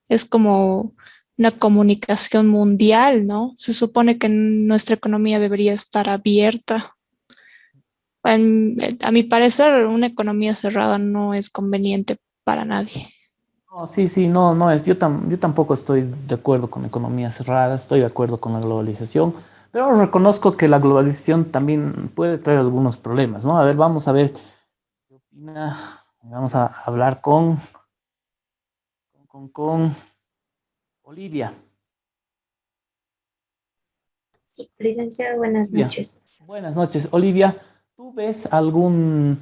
es como una comunicación mundial, ¿no? Se supone que nuestra economía debería estar abierta. A mi parecer, una economía cerrada no es conveniente para nadie. No, sí, no es. Yo tampoco estoy de acuerdo con la economía cerrada, estoy de acuerdo con la globalización, pero reconozco que la globalización también puede traer algunos problemas, ¿no? A ver, vamos a ver qué opina. Vamos a hablar con Olivia. Sí, licenciado, buenas noches. Buenas noches, Olivia. ¿Tú ves alguna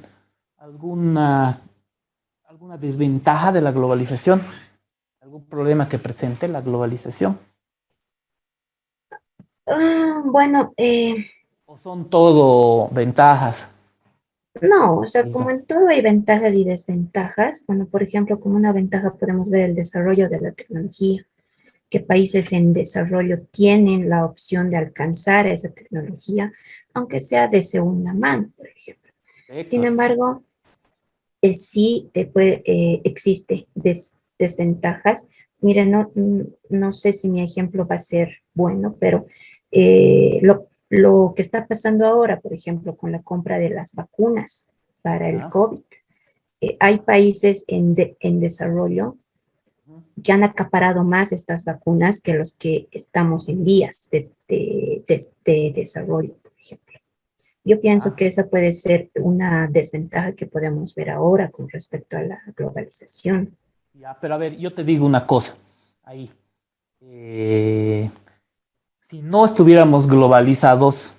desventaja de la globalización? ¿Algún problema que presente la globalización? Bueno, ¿O son todo ventajas? no, o sea, como en todo hay ventajas y desventajas. Bueno, por ejemplo, como una ventaja podemos ver el desarrollo de la tecnología, que países en desarrollo tienen la opción de alcanzar esa tecnología, aunque sea de segunda mano, por ejemplo. Sin embargo, sí existe desventajas. Miren, no sé si mi ejemplo va a ser bueno, pero lo que está pasando ahora, por ejemplo, con la compra de las vacunas para el COVID, hay países en desarrollo que han acaparado más estas vacunas que los que estamos en vías de desarrollo, por ejemplo. Yo pienso que esa puede ser una desventaja que podemos ver ahora con respecto a la globalización. Ya, pero a ver, yo te digo una cosa ahí. Si no estuviéramos globalizados,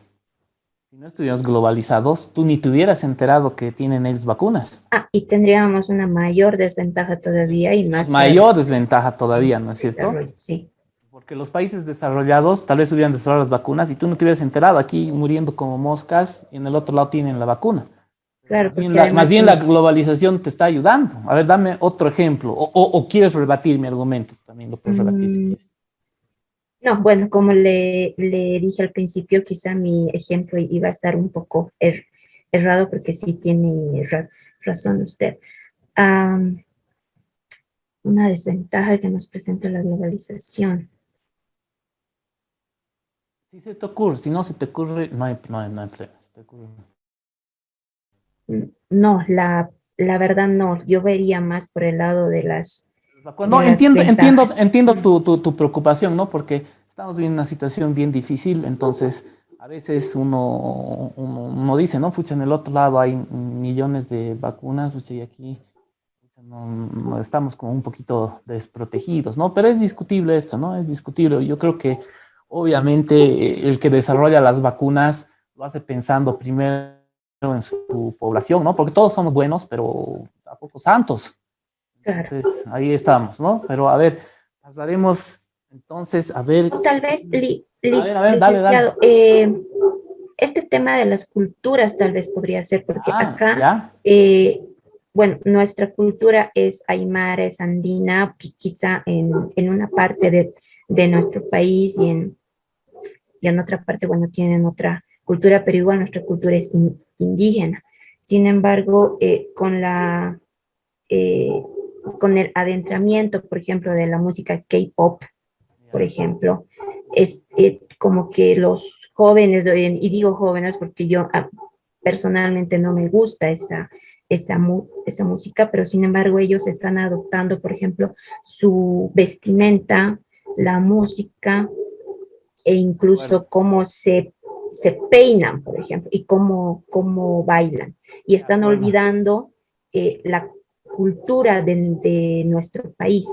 tú ni te hubieras enterado que tienen ellos vacunas. Y tendríamos una mayor desventaja todavía y más. Mayor desventaja todavía, ¿no es cierto? Sí. Porque los países desarrollados tal vez hubieran desarrollado las vacunas y tú no te hubieras enterado, aquí muriendo como moscas y en el otro lado tienen la vacuna. Claro, más bien la globalización te está ayudando. A ver, dame otro ejemplo. O quieres rebatir mi argumento, también lo puedes rebatir si quieres. No, bueno, como le dije al principio, quizá mi ejemplo iba a estar un poco errado porque sí tiene razón usted. Una desventaja que nos presenta la globalización. Si se te ocurre, si no se te ocurre, no hay problema. ¿Se te ocurre? No, la verdad no. Yo vería más por el lado de las. No, entiendo tu preocupación, ¿no? Porque estamos en una situación bien difícil, entonces a veces uno dice, ¿no? Pucha, en el otro lado hay millones de vacunas, pucha, y aquí no estamos como un poquito desprotegidos, ¿no? Pero es discutible esto, ¿no? Es discutible. Yo creo que obviamente el que desarrolla las vacunas lo hace pensando primero en su población, ¿no? Porque todos somos buenos, pero tampoco santos. Entonces, ahí estamos, ¿no? Pero a ver, pasaremos entonces a ver. O tal vez, a ver, dale, licenciado, este tema de las culturas tal vez podría ser, porque acá, bueno, nuestra cultura es aymara, es andina, quizá en una parte de nuestro país y en otra parte, bueno, tienen otra cultura, pero igual nuestra cultura es indígena. Sin embargo, con el adentramiento, por ejemplo, de la música K-pop, por ejemplo, es como que los jóvenes, y digo jóvenes porque yo personalmente no me gusta esa música, pero sin embargo ellos están adoptando, por ejemplo, su vestimenta, la música e incluso cómo se peinan, por ejemplo, y cómo bailan. Y están olvidando la cultura de nuestro país.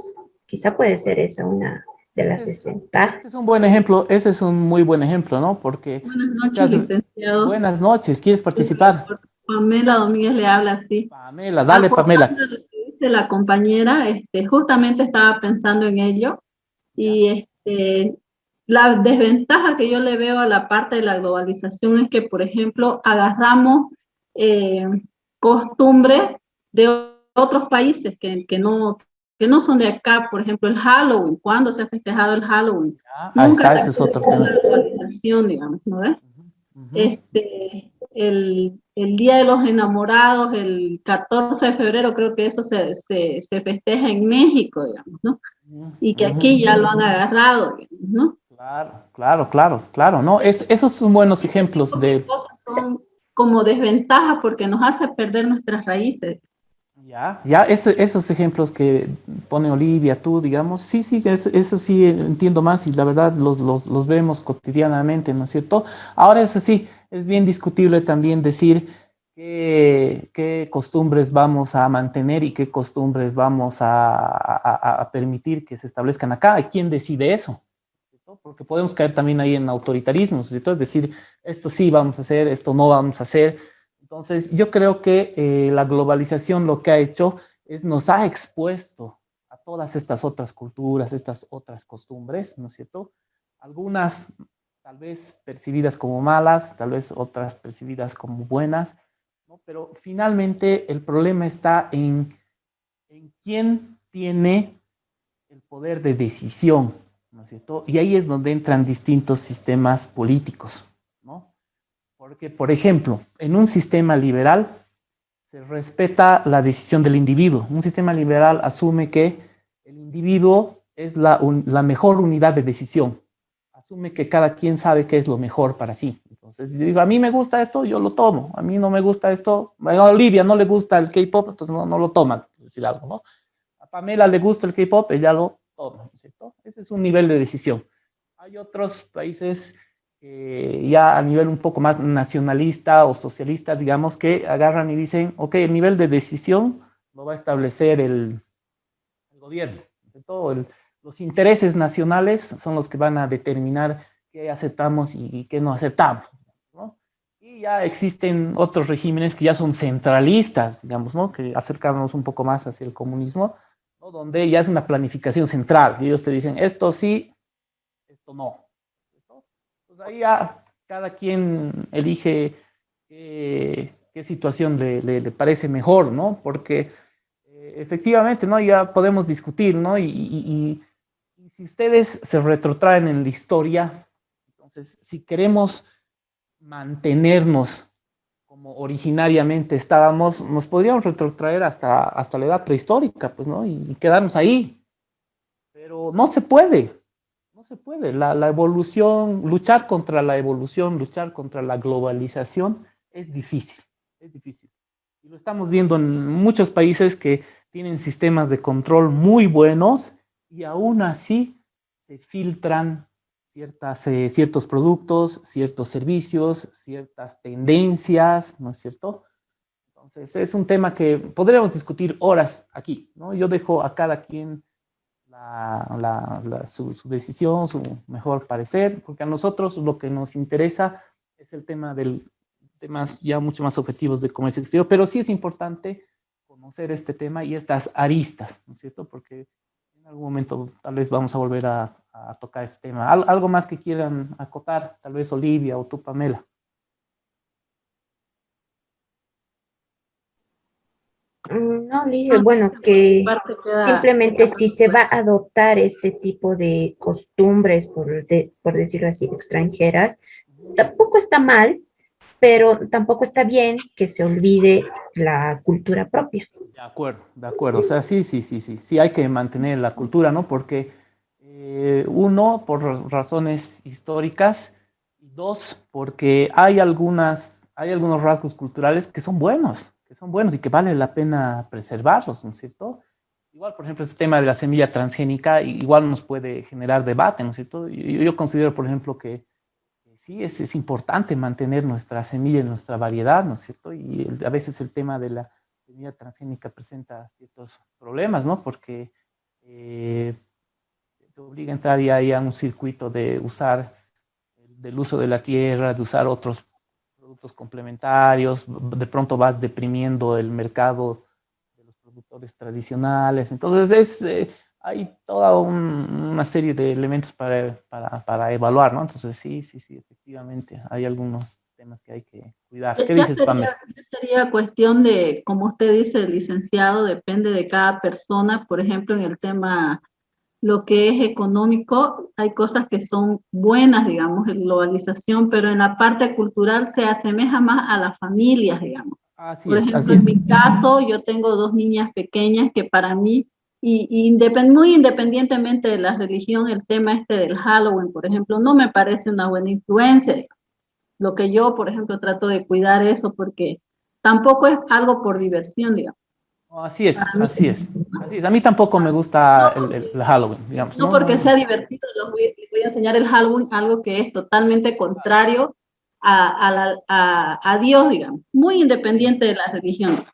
Quizá puede ser esa una de las desventajas. Ese es un buen ejemplo, ese es un muy buen ejemplo, ¿no? Porque... Buenas noches, licenciado. Buenas noches, ¿quieres participar? Pamela Domínguez le habla, sí. Pamela, dale, Pamela. Lo que dice la compañera, justamente estaba pensando en ello, y la desventaja que yo le veo a la parte de la globalización es que, por ejemplo, agarramos costumbres de otros países que no son de acá. Por ejemplo, el Halloween. ¿Cuándo se ha festejado el Halloween? Nunca. Ese es otro tema. La globalización, digamos, ¿no ves? El Día de los Enamorados, el 14 de febrero, creo que eso se festeja en México, digamos, ¿no? Y que aquí ya lo han agarrado, digamos, ¿no? Claro, ¿no? Esos son buenos ejemplos de... Son como desventajas porque nos hace perder nuestras raíces. Esos ejemplos que pone Olivia, tú, digamos, sí, eso sí entiendo más y la verdad los vemos cotidianamente, ¿no es cierto? Ahora eso sí, es bien discutible también decir qué costumbres vamos a mantener y qué costumbres vamos a permitir que se establezcan acá. ¿Y quién decide eso? Porque podemos caer también ahí en autoritarismos, ¿cierto? Es decir, esto sí vamos a hacer, esto no vamos a hacer. Entonces, yo creo que la globalización lo que ha hecho es nos ha expuesto a todas estas otras culturas, estas otras costumbres, ¿no es cierto? Algunas tal vez percibidas como malas, tal vez otras percibidas como buenas, ¿no? Pero finalmente el problema está en quién tiene el poder de decisión, ¿no es cierto? Y ahí es donde entran distintos sistemas políticos, ¿no? Porque, por ejemplo, en un sistema liberal se respeta la decisión del individuo. Un sistema liberal asume que el individuo es la mejor unidad de decisión. Asume que cada quien sabe qué es lo mejor para sí. Entonces, digo, a mí me gusta esto, yo lo tomo. A mí no me gusta esto. A Olivia no le gusta el K-pop, entonces no lo toma, por decir algo, ¿no? A Pamela le gusta el K-pop, ella lo toma, ¿no es cierto? Ese es un nivel de decisión. Hay otros países ya a nivel un poco más nacionalista o socialista, digamos, que agarran y dicen, ok, el nivel de decisión lo va a establecer el gobierno. Los intereses nacionales son los que van a determinar qué aceptamos y qué no aceptamos, ¿no? Y ya existen otros regímenes que ya son centralistas, digamos, ¿no? Que acercarnos un poco más hacia el comunismo, ¿no? Donde ya es una planificación central. Y ellos te dicen, esto sí, esto no. Ahí ya cada quien elige qué situación le parece mejor, ¿no? Porque efectivamente, ¿no? Ya podemos discutir, ¿no? Y si ustedes se retrotraen en la historia, entonces, si queremos mantenernos como originariamente estábamos, nos podríamos retrotraer hasta la edad prehistórica, pues, ¿no? Y quedarnos ahí. Pero no se puede. No se puede. La evolución, luchar contra la evolución, luchar contra la globalización es difícil, es difícil. Y lo estamos viendo en muchos países que tienen sistemas de control muy buenos y aún así se filtran ciertos productos, ciertos servicios, ciertas tendencias, ¿no es cierto? Entonces es un tema que podríamos discutir horas aquí, ¿no? Yo dejo a cada quien su decisión, su mejor parecer, porque a nosotros lo que nos interesa es el tema del temas ya mucho más objetivos de comercio exterior, pero sí es importante conocer este tema y estas aristas, ¿no es cierto? Porque en algún momento tal vez vamos a volver a tocar este tema. ¿Algo más que quieran acotar? Tal vez Olivia o tú, Pamela. No, Lidia, bueno, que Parte queda- simplemente si se va a adoptar este tipo de costumbres, por decirlo así, extranjeras, tampoco está mal, pero tampoco está bien que se olvide la cultura propia. De acuerdo, de acuerdo. O sea, sí, hay que mantener la cultura, ¿no? Porque uno, por razones históricas, y dos, porque hay algunos rasgos culturales que son buenos y que vale la pena preservarlos, ¿no es cierto? Igual, por ejemplo, este tema de la semilla transgénica igual nos puede generar debate, ¿no es cierto? Yo considero, por ejemplo, que sí, es importante mantener nuestra semilla y nuestra variedad, ¿no es cierto? Y a veces el tema de la semilla transgénica presenta ciertos problemas, ¿no? Porque te obliga a entrar ya a un circuito de del uso de la tierra, de usar otros productos complementarios, de pronto vas deprimiendo el mercado de los productores tradicionales. Entonces hay toda una serie de elementos para evaluar, ¿no? Entonces sí, efectivamente, hay algunos temas que hay que cuidar. ¿Qué Ya dices, Pamela? sería cuestión de, como usted dice, licenciado, depende de cada persona. Por ejemplo, en el tema, lo que es económico, hay cosas que son buenas, digamos, en globalización, pero en la parte cultural se asemeja más a las familias, digamos. Así Por es, ejemplo, así en es. mi caso, yo tengo dos niñas pequeñas que para mí, muy independientemente de la religión, el tema este del Halloween, por ejemplo, no me parece una buena influencia. Lo que yo, por ejemplo, trato de cuidar eso porque tampoco es algo por diversión, digamos. No, así es, Para mí, así es. Así es. A mí tampoco me gusta el Halloween, digamos. no porque sea divertido, les voy a enseñar el Halloween, algo que es totalmente contrario a Dios, digamos, muy independiente de la religión.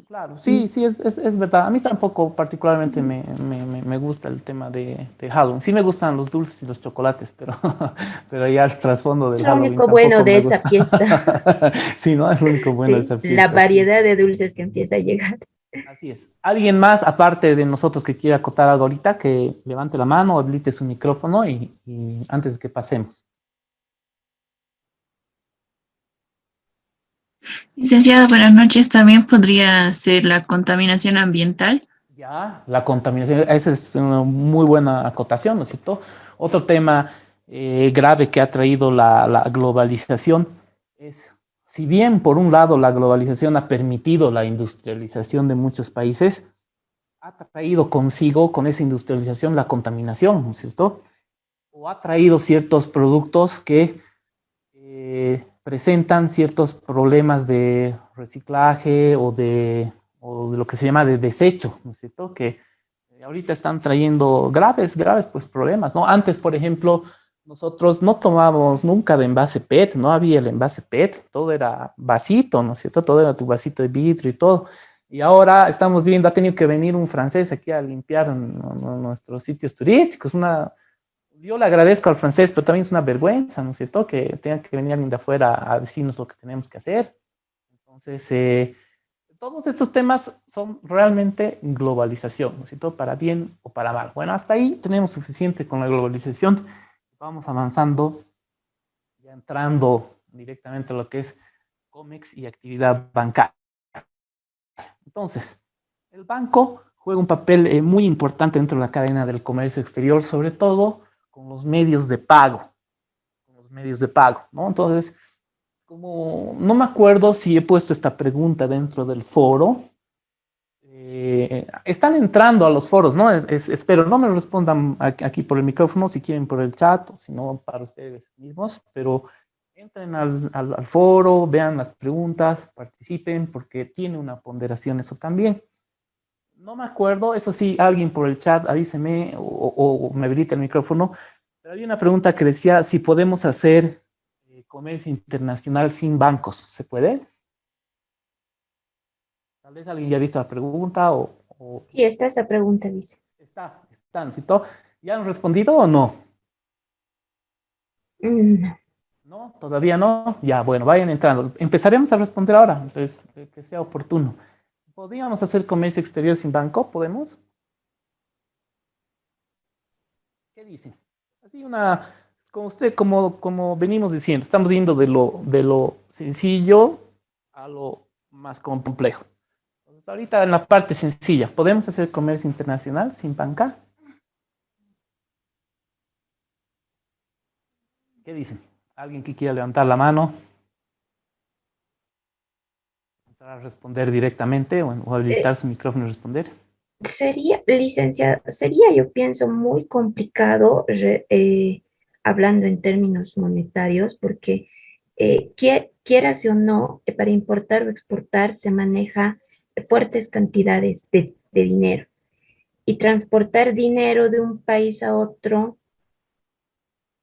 Claro, sí, es verdad. A mí tampoco particularmente me gusta el tema de Halloween. Sí me gustan los dulces y los chocolates, pero ya el trasfondo del Lo Halloween único tampoco bueno de me esa gusta. fiesta. Sí, ¿no? Es lo único bueno de Sí, esa la fiesta. variedad de dulces que empieza a llegar. Así es. ¿Alguien más, aparte de nosotros, que quiera acotar algo ahorita, que levante la mano o habilite su micrófono y antes de que pasemos? Licenciado, buenas noches. También podría ser la contaminación ambiental. Ya, la contaminación, esa es una muy buena acotación, ¿no es cierto? Otro tema grave que ha traído la globalización es, si bien por un lado la globalización ha permitido la industrialización de muchos países, ha traído consigo con esa industrialización la contaminación, ¿no es cierto? O ha traído ciertos productos que presentan ciertos problemas de reciclaje o de lo que se llama de desecho, ¿no es cierto? Que ahorita están trayendo graves pues problemas, ¿no? Antes, por ejemplo, nosotros no tomábamos nunca de envase PET, no había el envase PET, todo era vasito, ¿no es cierto? Todo era tu vasito de vidrio y todo. Y ahora estamos viendo, ha tenido que venir un francés aquí a limpiar nuestros sitios turísticos, yo le agradezco al francés, pero también es una vergüenza, ¿no es cierto? Que tenga que venir alguien de afuera a decirnos lo que tenemos que hacer. Entonces, todos estos temas son realmente globalización, ¿no es cierto? Para bien o para mal. Bueno, hasta ahí tenemos suficiente con la globalización. Vamos avanzando, ya entrando directamente a lo que es COMEX y actividad bancaria. Entonces, el banco juega un papel muy importante dentro de la cadena del comercio exterior, sobre todo con los medios de pago, ¿no? Entonces, como no me acuerdo si he puesto esta pregunta dentro del foro, están entrando a los foros, ¿no? Espero no me respondan aquí por el micrófono, si quieren por el chat, o si no, para ustedes mismos, pero entren al foro, vean las preguntas, participen, porque tiene una ponderación eso también. No me acuerdo, eso sí, alguien por el chat avíseme o me habilita el micrófono, pero había una pregunta que decía si podemos hacer comercio internacional sin bancos. ¿Se puede? Tal vez alguien ya ha visto la pregunta o... Sí, está esa pregunta, dice. Está, ¿no? ¿Ya han respondido o no? No. No, todavía no. Ya, bueno, vayan entrando. Empezaremos a responder ahora, entonces, que sea oportuno. ¿Podríamos hacer comercio exterior sin banco? ¿Podemos? ¿Qué dicen? Así como usted, como venimos diciendo, estamos yendo de lo sencillo a lo más complejo. Entonces, ahorita en la parte sencilla, ¿podemos hacer comercio internacional sin banca? ¿Qué dicen? ¿Alguien que quiera levantar la mano? ¿Para responder directamente o habilitar su micrófono y responder? Sería, licenciada, sería, yo pienso, muy complicado hablando en términos monetarios, porque quieras o no, para importar o exportar se maneja fuertes cantidades de dinero. Y transportar dinero de un país a otro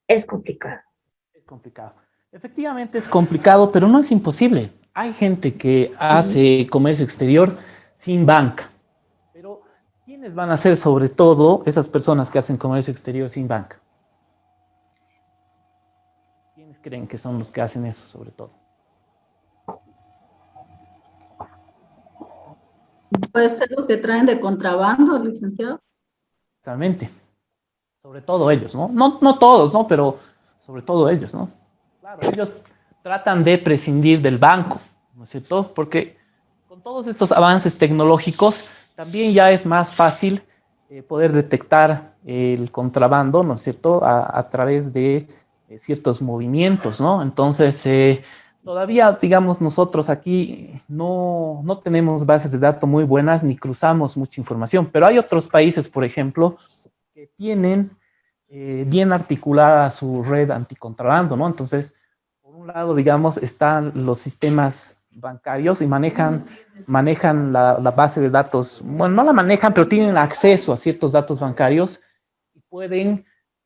es complicado. Es complicado. Efectivamente es complicado, pero no es imposible. Hay gente que hace comercio exterior sin banca. Pero ¿quiénes van a ser sobre todo esas personas que hacen comercio exterior sin banca? ¿Quiénes creen que son los que hacen eso sobre todo? Puede ser lo que traen de contrabando, licenciado. Realmente. Sobre todo ellos, ¿no? No todos, ¿no? Pero sobre todo ellos, ¿no? Claro, ellos tratan de prescindir del banco, ¿no es cierto? Porque con todos estos avances tecnológicos también ya es más fácil poder detectar el contrabando, ¿no es cierto? A través de ciertos movimientos, ¿no? Entonces, todavía, digamos, nosotros aquí no tenemos bases de datos muy buenas ni cruzamos mucha información, pero hay otros países, por ejemplo, que tienen bien articulada su red anticontrabando, ¿no? Entonces, por un lado, digamos, están los sistemas bancarios y manejan la base de datos, bueno, no la manejan, pero tienen acceso a ciertos datos bancarios y pueden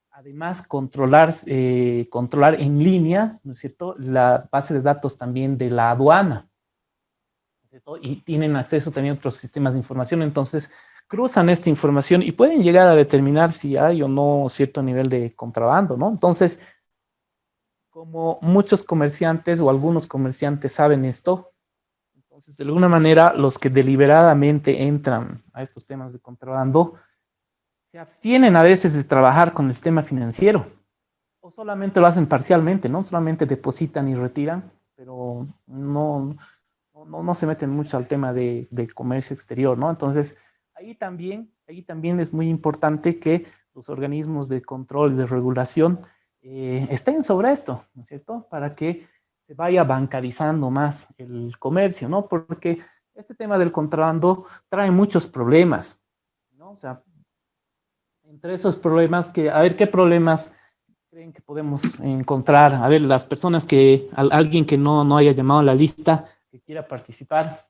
además controlar en línea, ¿no es cierto?, la base de datos también de la aduana, ¿no es cierto? Y tienen acceso también a otros sistemas de información, entonces cruzan esta información y pueden llegar a determinar si hay o no cierto nivel de contrabando, ¿no? Entonces, como muchos comerciantes o algunos comerciantes saben esto, entonces de alguna manera los que deliberadamente entran a estos temas de contrabando se abstienen a veces de trabajar con el sistema financiero o solamente lo hacen parcialmente, ¿no? Solamente depositan y retiran, pero no se meten mucho al tema de comercio exterior, ¿no? Entonces, ahí también es muy importante que los organismos de control y de regulación estén sobre esto, ¿no es cierto? Para que se vaya bancarizando más el comercio, ¿no? Porque este tema del contrabando trae muchos problemas, ¿no? O sea, entre esos problemas a ver, ¿qué problemas creen que podemos encontrar? A ver, las personas alguien que no haya llamado a la lista, que quiera participar,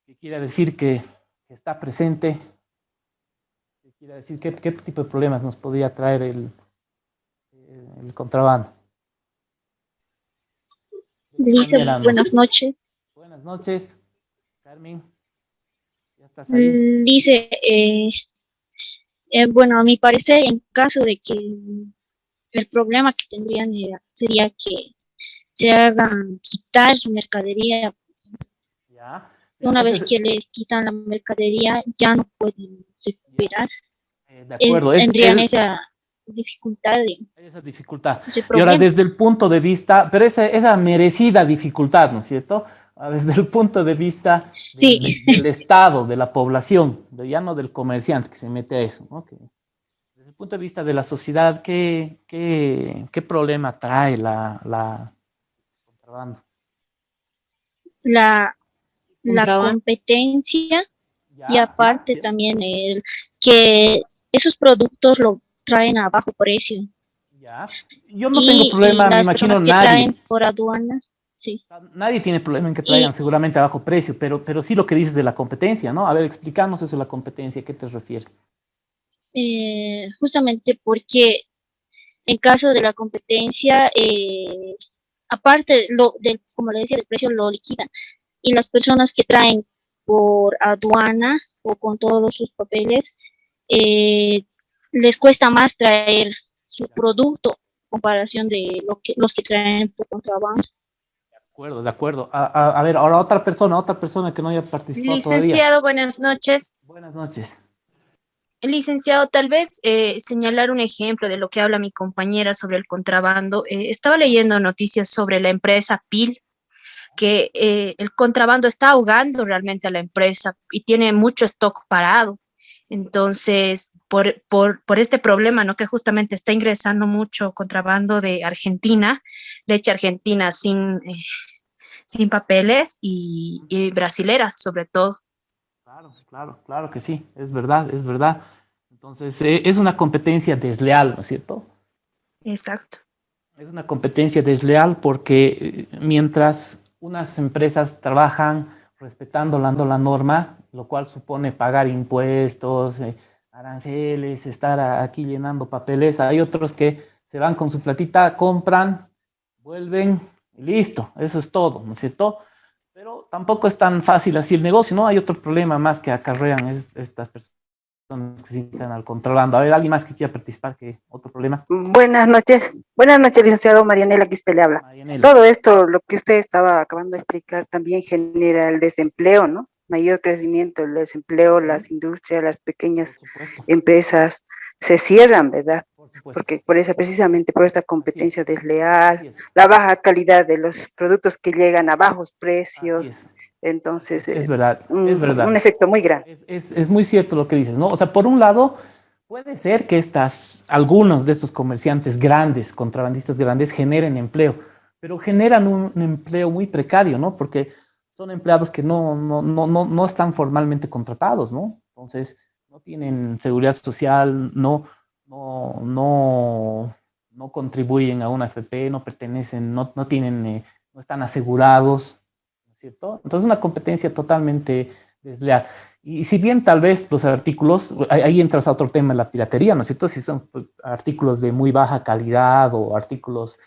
que quiera decir que está presente, que quiera decir qué tipo de problemas nos podría traer el contrabando. Dice, buenas noches. Buenas noches, Carmen. ¿Ya estás ahí? Dice, bueno, a mi parecer, en caso de que el problema que tendrían sería que se hagan quitar su mercadería. Ya. Una vez que les quitan la mercadería, ya no pueden recuperar. De acuerdo. Tendrían esa dificultad. Esa dificultad. Y ahora, desde el punto de vista, pero esa merecida dificultad, ¿no es cierto? Desde el punto de vista del Estado, de la población, ya no del comerciante que se mete a eso, ¿no? Desde el punto de vista de la sociedad, ¿qué problema trae la contrabando? La competencia y aparte también que esos productos lo traen a bajo precio. Ya. Yo no tengo problema, me imagino nadie. Traen por aduana, sí. Nadie tiene problema en que traigan seguramente a bajo precio, pero sí lo que dices de la competencia, ¿no? A ver, explícanos eso de la competencia, ¿a qué te refieres? Justamente porque en caso de la competencia, aparte como le decía, el precio lo liquidan. Y las personas que traen por aduana o con todos sus papeles, les cuesta más traer su producto comparación de los que traen por contrabando. De acuerdo. A ver, ahora otra persona que no haya participado todavía. Licenciado, buenas noches. Buenas noches. Licenciado, tal vez señalar un ejemplo de lo que habla mi compañera sobre el contrabando. Estaba leyendo noticias sobre la empresa PIL, que el contrabando está ahogando realmente a la empresa y tiene mucho stock parado. Entonces, por este problema, ¿no? Que justamente está ingresando mucho contrabando de Argentina, leche argentina sin papeles y brasilera, sobre todo. Claro que sí, es verdad. Entonces, es una competencia desleal, ¿no es cierto? Exacto. Es una competencia desleal porque mientras unas empresas trabajan respetando la norma, lo cual supone pagar impuestos, aranceles, estar aquí llenando papeles, hay otros que se van con su platita, compran, vuelven y listo, eso es todo, ¿no es cierto? Pero tampoco es tan fácil así el negocio, ¿no? Hay otro problema más que acarrean estas personas que se dedican al contrabando. A ver, ¿alguien más que quiera participar? ¿Qué otro problema? Buenas noches, licenciado. Marianela Quispe le habla. Todo esto, lo que usted estaba acabando de explicar, también genera el desempleo, ¿no? Mayor crecimiento del desempleo, las industrias, las pequeñas empresas se cierran, ¿verdad? Porque precisamente por esta competencia desleal, la baja calidad de los productos que llegan a bajos precios. Entonces, es verdad. Un efecto muy grande. Es muy cierto lo que dices, ¿no? O sea, por un lado, puede ser que algunos de estos comerciantes grandes, contrabandistas grandes, generen empleo, pero generan un empleo muy precario, ¿no? Porque son empleados que no están formalmente contratados, ¿no? Entonces, no tienen seguridad social, no contribuyen a una AFP, no pertenecen, no están asegurados, ¿cierto? Entonces, una competencia totalmente desleal. Y si bien tal vez los artículos, ahí entras a otro tema, la piratería, ¿no es cierto? Si son artículos de muy baja calidad o artículos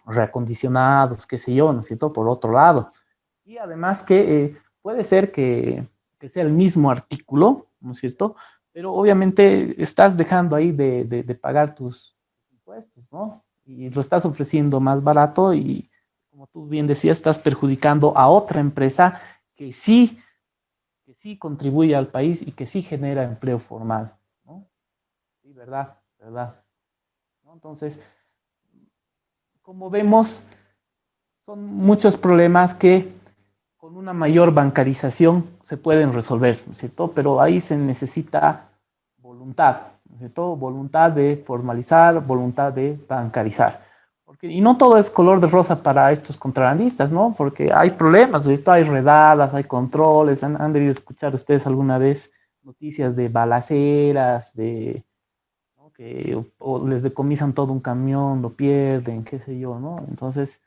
reacondicionados, qué sé yo, ¿no es cierto? Por otro lado. Y además que puede ser que sea el mismo artículo, ¿no es cierto? Pero obviamente estás dejando ahí de pagar tus impuestos, ¿no? Y lo estás ofreciendo más barato y, como tú bien decías, estás perjudicando a otra empresa que sí contribuye al país y que sí genera empleo formal, ¿no? Sí, verdad. ¿No? Entonces, como vemos, son muchos problemas que con una mayor bancarización se pueden resolver, ¿no es cierto? Pero ahí se necesita voluntad, ¿no es cierto? Voluntad de formalizar, voluntad de bancarizar. Y no todo es color de rosa para estos contrabandistas, ¿no? Porque hay problemas, ¿cierto? Hay redadas, hay controles. ¿Han debido escuchar ustedes alguna vez noticias de balaceras, ¿no? o les decomisan todo un camión, lo pierden, qué sé yo, ¿no? Entonces,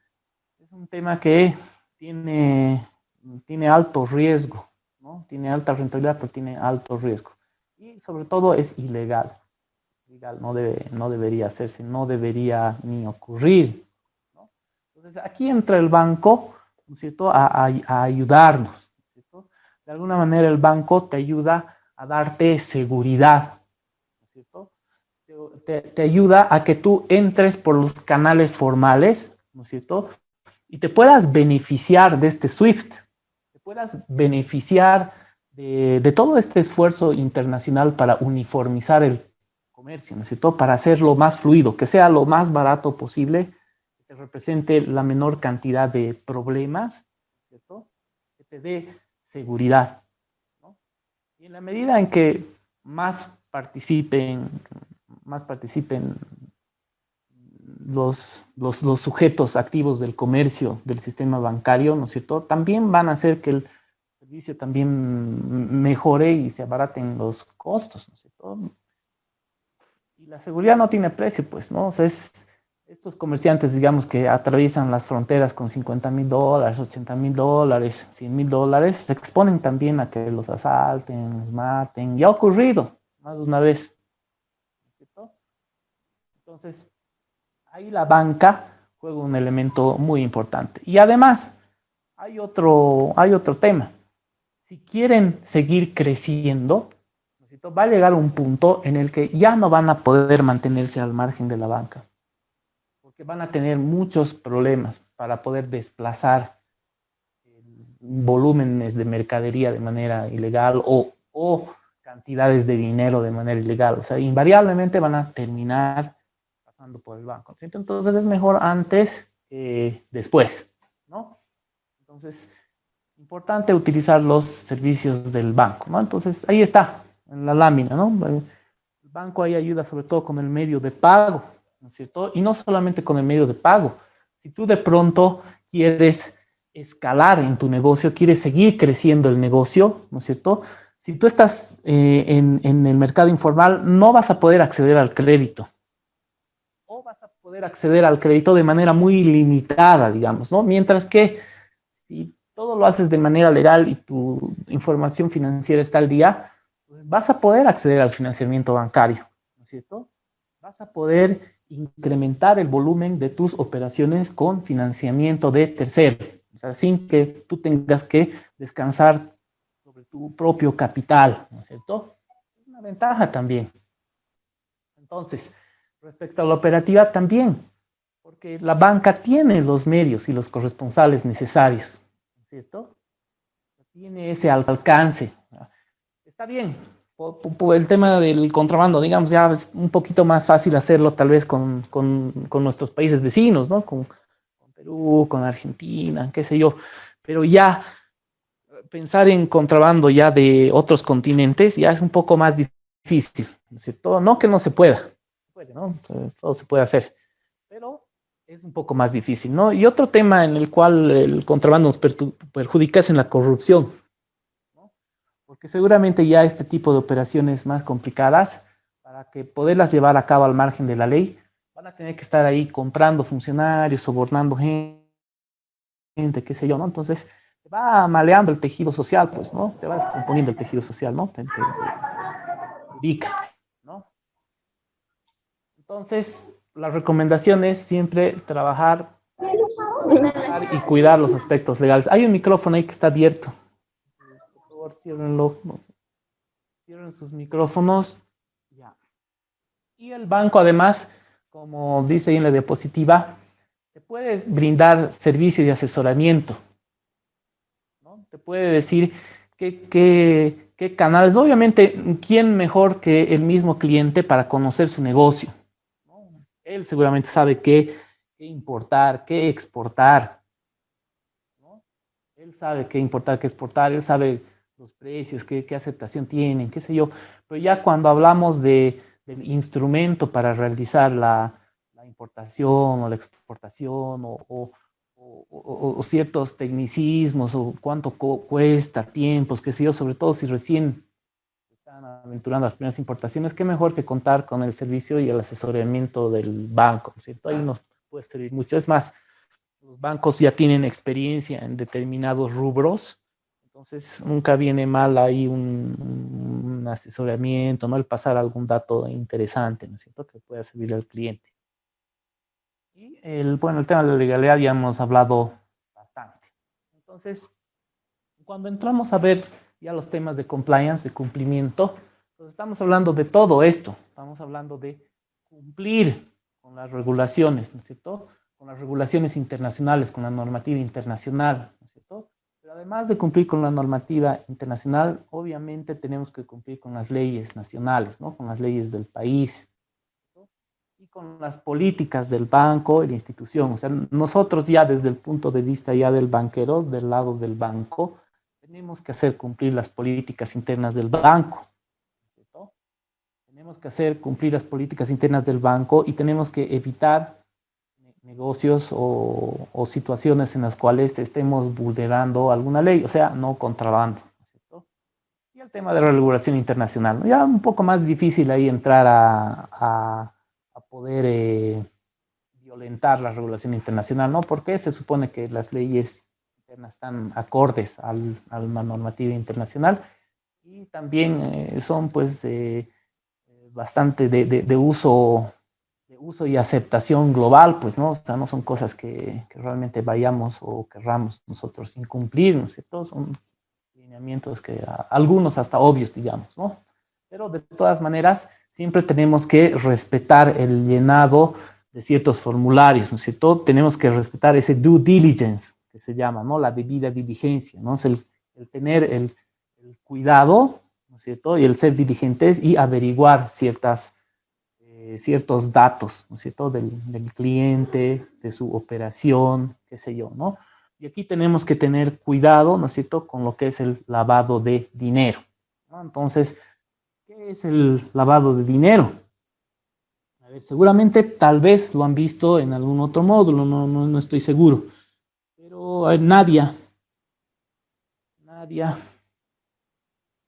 es un tema que tiene alto riesgo, ¿no? Tiene alta rentabilidad, pero tiene alto riesgo. Y sobre todo es ilegal. No debería hacerse, no debería ni ocurrir, ¿no? Entonces, aquí entra el banco, ¿no es cierto?, a ayudarnos, ¿no es cierto? De alguna manera el banco te ayuda a darte seguridad, ¿no es cierto? Te ayuda a que tú entres por los canales formales, ¿no es cierto?, y te puedas beneficiar de este SWIFT, te puedas beneficiar de todo este esfuerzo internacional para uniformizar el comercio, ¿no es cierto?, para hacerlo más fluido, que sea lo más barato posible, que represente la menor cantidad de problemas, ¿no es cierto?, que te dé seguridad, ¿no? Y en la medida en que más participen los sujetos activos del comercio, del sistema bancario, ¿no es cierto?, también van a hacer que el servicio también mejore y se abaraten los costos, ¿no es cierto? Y la seguridad no tiene precio, pues, ¿no? O sea, estos comerciantes, digamos, que atraviesan las fronteras con $50,000, $80,000, $100,000, se exponen también a que los asalten, los maten. Y ha ocurrido más de una vez, ¿cierto? Entonces, ahí la banca juega un elemento muy importante. Y además, hay otro tema. Si quieren seguir creciendo, va a llegar un punto en el que ya no van a poder mantenerse al margen de la banca. porque van a tener muchos problemas para poder desplazar volúmenes de mercadería de manera ilegal o cantidades de dinero de manera ilegal. O sea, invariablemente van a terminar pasando por el banco, ¿cierto? Entonces es mejor antes que después, ¿no? Entonces, importante utilizar los servicios del banco, ¿no? Entonces, ahí está, en la lámina, ¿no? El banco ahí ayuda sobre todo con el medio de pago, ¿no es cierto? Y no solamente con el medio de pago. Si tú de pronto quieres escalar en tu negocio, quieres seguir creciendo el negocio, ¿no es cierto? Si tú estás en el mercado informal, no vas a poder acceder al crédito. O vas a poder acceder al crédito de manera muy limitada, digamos, ¿no? Mientras que si todo lo haces de manera legal y tu información financiera está al día, pues vas a poder acceder al financiamiento bancario, ¿no es cierto? Vas a poder incrementar el volumen de tus operaciones con financiamiento de terceros, o sea, sin que tú tengas que descansar sobre tu propio capital, ¿no es cierto? Es una ventaja también. Entonces, respecto a la operativa también, porque la banca tiene los medios y los corresponsales necesarios, ¿no es cierto? Tiene ese alcance. Está bien, por el tema del contrabando, digamos, ya es un poquito más fácil hacerlo tal vez con nuestros países vecinos, ¿no? Con Perú, con Argentina, qué sé yo, pero ya pensar en contrabando ya de otros continentes ya es un poco más difícil, ¿no es cierto? No que no se pueda, ¿no? Todo se puede hacer, pero es un poco más difícil, ¿no? Y otro tema en el cual el contrabando nos perjudica es en la corrupción, ¿no? Porque seguramente ya este tipo de operaciones más complicadas, para que poderlas llevar a cabo al margen de la ley, van a tener que estar ahí comprando funcionarios, sobornando gente, qué sé yo, ¿no? Entonces, te va maleando el tejido social, pues, ¿no? Te va descomponiendo el tejido social, ¿no? Te ubica, ¿no? Entonces, la recomendación es siempre trabajar y cuidar los aspectos legales. Hay un micrófono ahí que está abierto. Por favor, ciérrenlo. No sé. Cierren sus micrófonos. Ya. Y el banco, además, como dice ahí en la diapositiva, te puede brindar servicios de asesoramiento, ¿no? Te puede decir qué canales. Obviamente, ¿quién mejor que el mismo cliente para conocer su negocio? Él seguramente sabe qué importar, qué exportar, ¿no? Él sabe qué importar, qué exportar, él sabe los precios, qué aceptación tienen, qué sé yo. Pero ya cuando hablamos del instrumento para realizar la importación o la exportación o ciertos tecnicismos o cuánto cuesta, tiempos, qué sé yo, sobre todo si recién están aventurando las primeras importaciones, qué mejor que contar con el servicio y el asesoramiento del banco, ¿no es cierto? Ahí nos puede servir mucho. Es más, los bancos ya tienen experiencia en determinados rubros, entonces nunca viene mal ahí un asesoramiento, ¿no? El pasar algún dato interesante, ¿no es cierto? Que pueda servir al cliente. Y el tema de la legalidad ya hemos hablado bastante. Entonces, cuando entramos a ver ya los temas de compliance, de cumplimiento, pues estamos hablando de todo esto. Estamos hablando de cumplir con las regulaciones, ¿no es cierto? Con las regulaciones internacionales, con la normativa internacional, ¿no es cierto? Pero además de cumplir con la normativa internacional, obviamente tenemos que cumplir con las leyes nacionales, ¿no? Con las leyes del país, ¿no? Y con las políticas del banco y la institución. O sea, nosotros ya desde el punto de vista ya del banquero, del lado del banco, tenemos que hacer cumplir las políticas internas del banco, ¿cierto? Tenemos que hacer cumplir las políticas internas del banco y tenemos que evitar negocios o situaciones en las cuales estemos vulnerando alguna ley, o sea, no contrabando, ¿cierto? Y el tema de la regulación internacional, ¿no? Ya un poco más difícil ahí entrar a poder violentar la regulación internacional, ¿no? Porque se supone que las leyes están acordes a la normativa internacional y también son pues bastante de uso y aceptación global, pues, ¿no? O sea, no son cosas que realmente vayamos o querramos nosotros incumplir, ¿no es cierto? Son lineamientos que algunos hasta obvios, digamos, ¿no? Pero de todas maneras siempre tenemos que respetar el llenado de ciertos formularios, ¿no es cierto? Tenemos que respetar ese due diligence, que se llama, ¿no? La debida diligencia, ¿no? Es el tener el cuidado, ¿no es cierto? Y el ser diligentes y averiguar ciertos datos, ¿no es cierto? Del cliente, de su operación, qué sé yo, ¿no? Y aquí tenemos que tener cuidado, ¿no es cierto?, con lo que es el lavado de dinero, ¿no? Entonces, ¿qué es el lavado de dinero? A ver, seguramente, tal vez lo han visto en algún otro módulo, no estoy seguro. Pero, a ver, Nadia,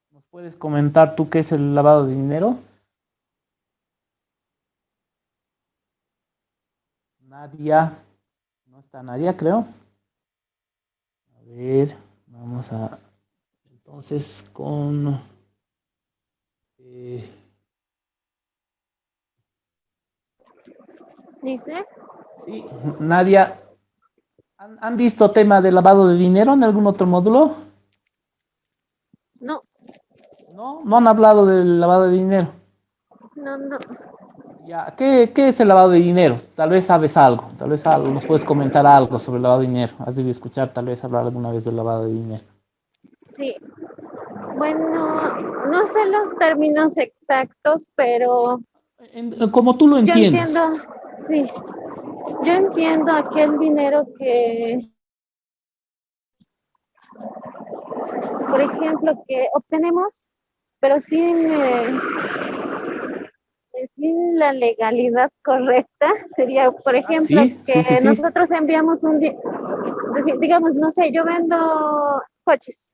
¿nos puedes comentar tú qué es el lavado de dinero? Nadia, no está Nadia, creo. A ver, vamos a, entonces, con... ¿Dice? Sí, Nadia, ¿han visto tema de lavado de dinero en algún otro módulo? No, No han hablado del lavado de dinero. no. Ya, ¿qué es el lavado de dinero? Tal vez sabes algo, nos puedes comentar algo sobre el lavado de dinero. Has debido escuchar tal vez hablar alguna vez del lavado de dinero. Sí. Bueno, no sé los términos exactos, pero Como tú lo yo entiendes. entiendo, sí. Yo entiendo aquel dinero que, por ejemplo, que obtenemos, pero sin la legalidad correcta. Sería, por ejemplo, sí, que sí. nosotros enviamos digamos, no sé, yo vendo coches.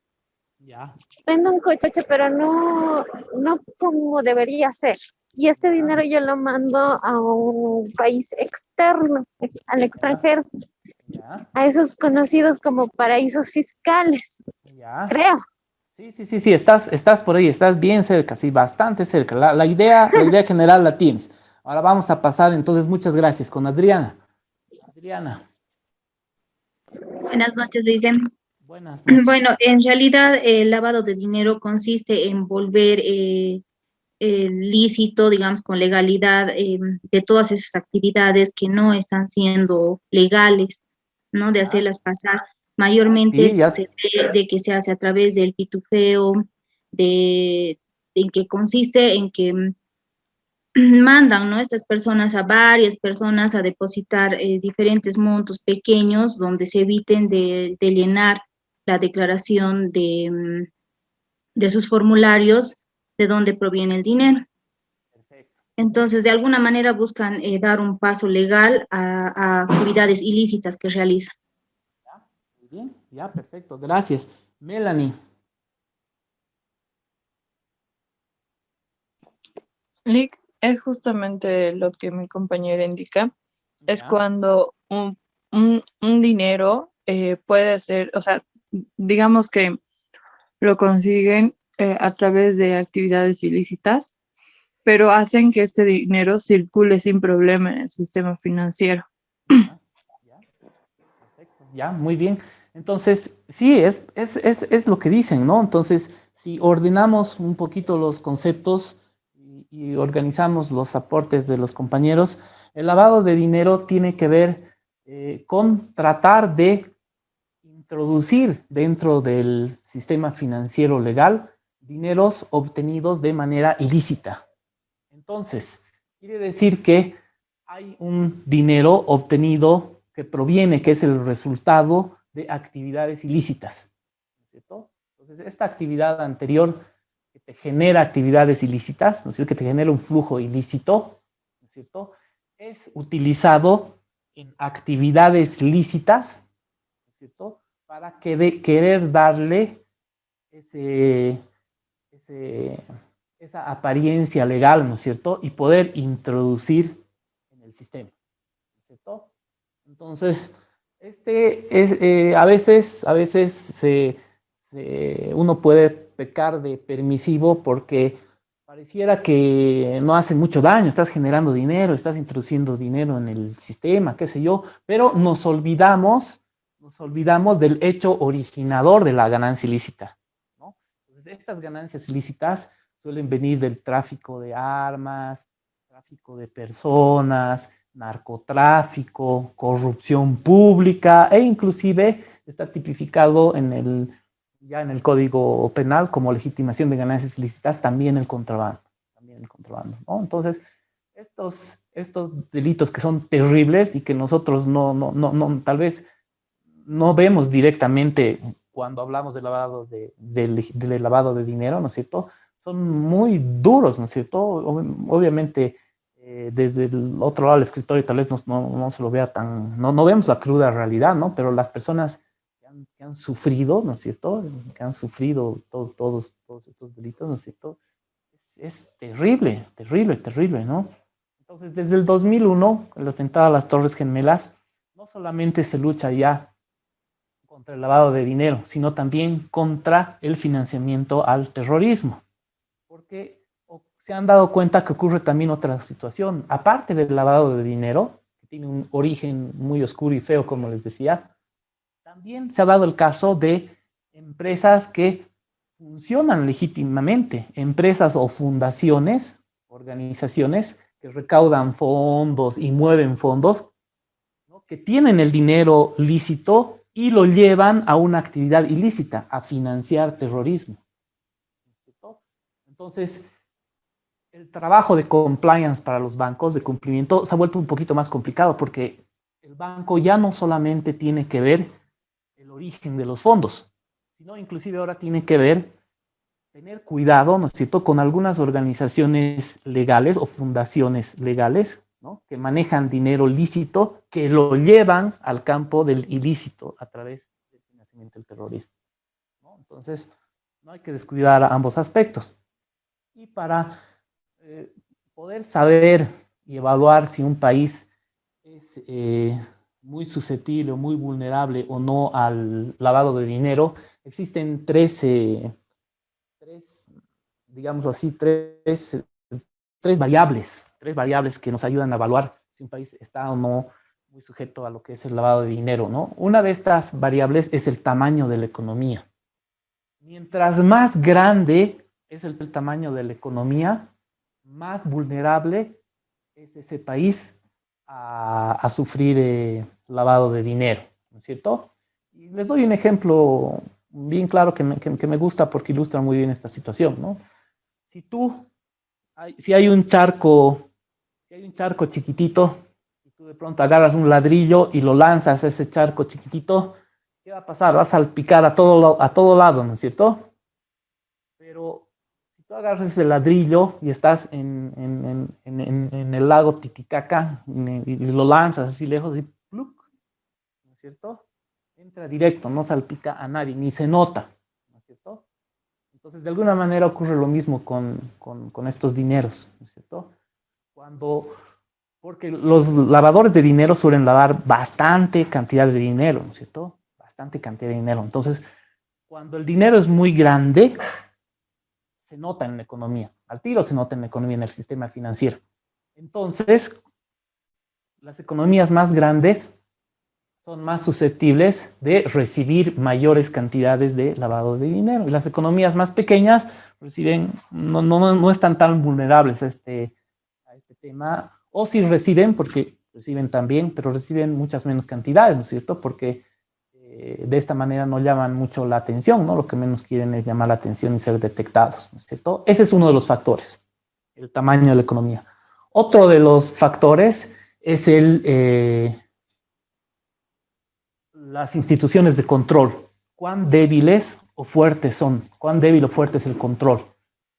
Ya. Vendo un coche, pero no como debería ser. Y este dinero yo lo mando a un país externo, al extranjero, a esos conocidos como paraísos fiscales, creo. Sí, estás por ahí, estás bien cerca, sí, bastante cerca. La idea general la tienes. Ahora vamos a pasar, entonces, muchas gracias, con Adriana. Adriana. Buenas noches, dicen. Buenas noches. Bueno, en realidad el lavado de dinero consiste en volver lícito, digamos, con legalidad de todas esas actividades que no están siendo legales, ¿no? De hacerlas pasar. Mayormente esto se ve de que se hace a través del pitufeo, en que consiste en que mandan, ¿no? Estas personas a varias personas a depositar diferentes montos pequeños donde se eviten de llenar la declaración de sus formularios de dónde proviene el dinero. Entonces, de alguna manera buscan dar un paso legal a actividades ilícitas que realizan. Muy bien, ya, perfecto, gracias. Melanie. Lick, es justamente lo que mi compañera indica. Es cuando un dinero puede ser, o sea, digamos que lo consiguen a través de actividades ilícitas, pero hacen que este dinero circule sin problema en el sistema financiero. Ya, muy bien. Entonces, sí, es lo que dicen, ¿no? Entonces, si ordenamos un poquito los conceptos y organizamos los aportes de los compañeros, el lavado de dinero tiene que ver con tratar de introducir dentro del sistema financiero legal dineros obtenidos de manera ilícita. Entonces, quiere decir que hay un dinero obtenido que proviene, que es el resultado de actividades ilícitas, ¿no es cierto? Entonces, esta actividad anterior que te genera actividades ilícitas, ¿no es cierto?, que te genera un flujo ilícito, ¿no es cierto?, es utilizado en actividades lícitas, ¿no es cierto?, para querer darle esa apariencia legal, ¿no es cierto?, y poder introducir en el sistema, ¿no es cierto? Entonces, a veces uno puede pecar de permisivo porque pareciera que no hace mucho daño, estás generando dinero, estás introduciendo dinero en el sistema, qué sé yo, pero nos olvidamos del hecho originador de la ganancia ilícita, ¿no? Entonces, estas ganancias ilícitas suelen venir del tráfico de armas, tráfico de personas, narcotráfico, corrupción pública e inclusive está tipificado ya en el Código Penal como legitimación de ganancias ilícitas, también el contrabando, ¿no? Entonces, estos delitos que son terribles y que nosotros tal vez no vemos directamente cuando hablamos de del lavado de dinero, ¿no es cierto? Son muy duros, ¿no es cierto? Obviamente, desde el otro lado del escritorio tal vez no se lo vea no vemos la cruda realidad, ¿no? Pero las personas que han sufrido, ¿no es cierto? Que han sufrido todos estos delitos, ¿no es cierto? Es terrible, ¿no? Entonces, desde el 2001, el atentado a las Torres Gemelas, no solamente se lucha ya contra el lavado de dinero, sino también contra el financiamiento al terrorismo. Porque se han dado cuenta que ocurre también otra situación. Aparte del lavado de dinero, que tiene un origen muy oscuro y feo, como les decía, también se ha dado el caso de empresas que funcionan legítimamente, empresas o fundaciones, organizaciones que recaudan fondos y mueven fondos, ¿no? Que tienen el dinero lícito y lo llevan a una actividad ilícita, a financiar terrorismo. Entonces, el trabajo de compliance para los bancos, de cumplimiento, se ha vuelto un poquito más complicado porque el banco ya no solamente tiene que ver el origen de los fondos, sino inclusive ahora tiene que ver, tener cuidado, ¿no es cierto?, con algunas organizaciones legales o fundaciones legales, ¿no?, que manejan dinero lícito, que lo llevan al campo del ilícito a través del financiamiento del terrorismo, ¿no? Entonces, no hay que descuidar ambos aspectos. Y para poder saber y evaluar si un país es muy susceptible o muy vulnerable o no al lavado de dinero, existen tres variables que nos ayudan a evaluar si un país está o no muy sujeto a lo que es el lavado de dinero, ¿no? Una de estas variables es el tamaño de la economía. Mientras más grande es el tamaño de la economía, más vulnerable es ese país a sufrir lavado de dinero, ¿no es cierto? Y les doy un ejemplo bien claro que me gusta porque ilustra muy bien esta situación, ¿no? Si hay un charco chiquitito, y tú de pronto agarras un ladrillo y lo lanzas a ese charco chiquitito, ¿qué va a pasar? Va a salpicar a todo lado, ¿no es cierto? Pero si tú agarras ese ladrillo y estás en el lago Titicaca y lo lanzas así lejos y ¡pluc! ¿No es cierto? Entra directo, no salpica a nadie, ni se nota, ¿no es cierto? Entonces, de alguna manera ocurre lo mismo con estos dineros, ¿no es cierto? Porque los lavadores de dinero suelen lavar bastante cantidad de dinero, ¿no es cierto? Bastante cantidad de dinero. Entonces, cuando el dinero es muy grande, se nota en la economía. Al tiro se nota en la economía, en el sistema financiero. Entonces, las economías más grandes son más susceptibles de recibir mayores cantidades de lavado de dinero. Y las economías más pequeñas no están tan vulnerables a este tema. O si reciben, porque reciben también, pero reciben muchas menos cantidades, ¿no es cierto? Porque de esta manera no llaman mucho la atención, ¿no? Lo que menos quieren es llamar la atención y ser detectados, ¿no es cierto? Ese es uno de los factores, el tamaño de la economía. Otro de los factores es las instituciones de control. Cuán débiles o fuertes son, cuán débil o fuerte es el control,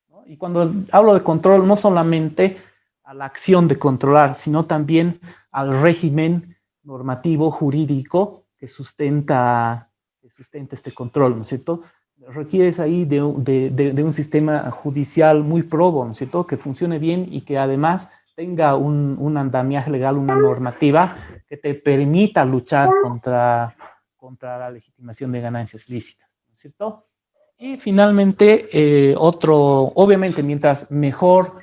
¿no? Y cuando hablo de control, no solamente a la acción de controlar, sino también al régimen normativo jurídico que sustenta este control, ¿no es cierto? Requieres ahí de un sistema judicial muy probo, ¿no es cierto? Que funcione bien y que además tenga un andamiaje legal, una normativa que te permita luchar contra la legitimación de ganancias lícitas, ¿no es cierto? Y finalmente, obviamente, mientras mejor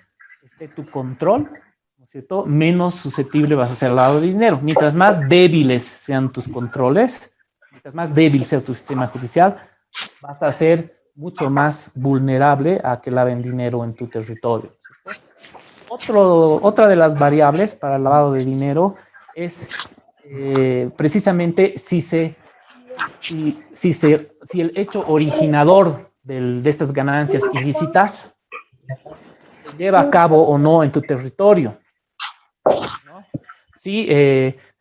esté tu control, ¿no es cierto?, menos susceptible vas a ser al lavado de dinero. Mientras más débiles sean tus controles, mientras más débil sea tu sistema judicial, vas a ser mucho más vulnerable a que laven dinero en tu territorio, ¿cierto? Otra de las variables para el lavado de dinero es precisamente si el hecho originador de estas ganancias ilícitas se lleva a cabo o no en tu territorio, ¿no? Sí,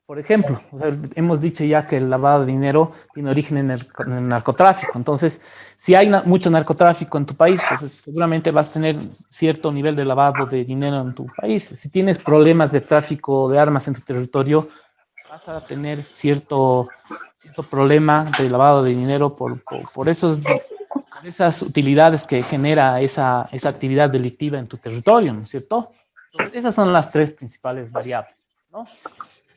por ejemplo, o sea, hemos dicho ya que el lavado de dinero tiene origen en el narcotráfico. Entonces, si hay mucho narcotráfico en tu país, pues seguramente vas a tener cierto nivel de lavado de dinero en tu país. Si tienes problemas de tráfico de armas en tu territorio, vas a tener cierto problema de lavado de dinero por esas utilidades que genera esa actividad delictiva en tu territorio, ¿no es cierto? Entonces, esas son las tres principales variables, ¿no?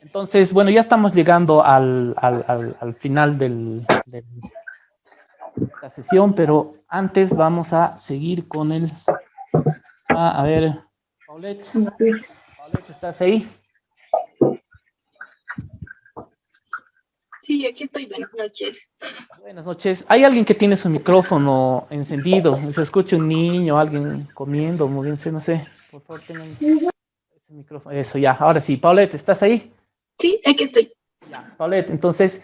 Entonces, bueno, ya estamos llegando al final de esta sesión, pero antes vamos a seguir con el... a ver, Paulette, ¿estás ahí? Sí, aquí estoy. Buenas noches. Buenas noches. ¿Hay alguien que tiene su micrófono encendido? Se escucha un niño, alguien comiendo, moviéndose, no sé. Por favor, tengan ese micrófono. Eso, ya. Ahora sí. Paulette, ¿estás ahí? Sí, aquí estoy. Ya. Paulette, entonces,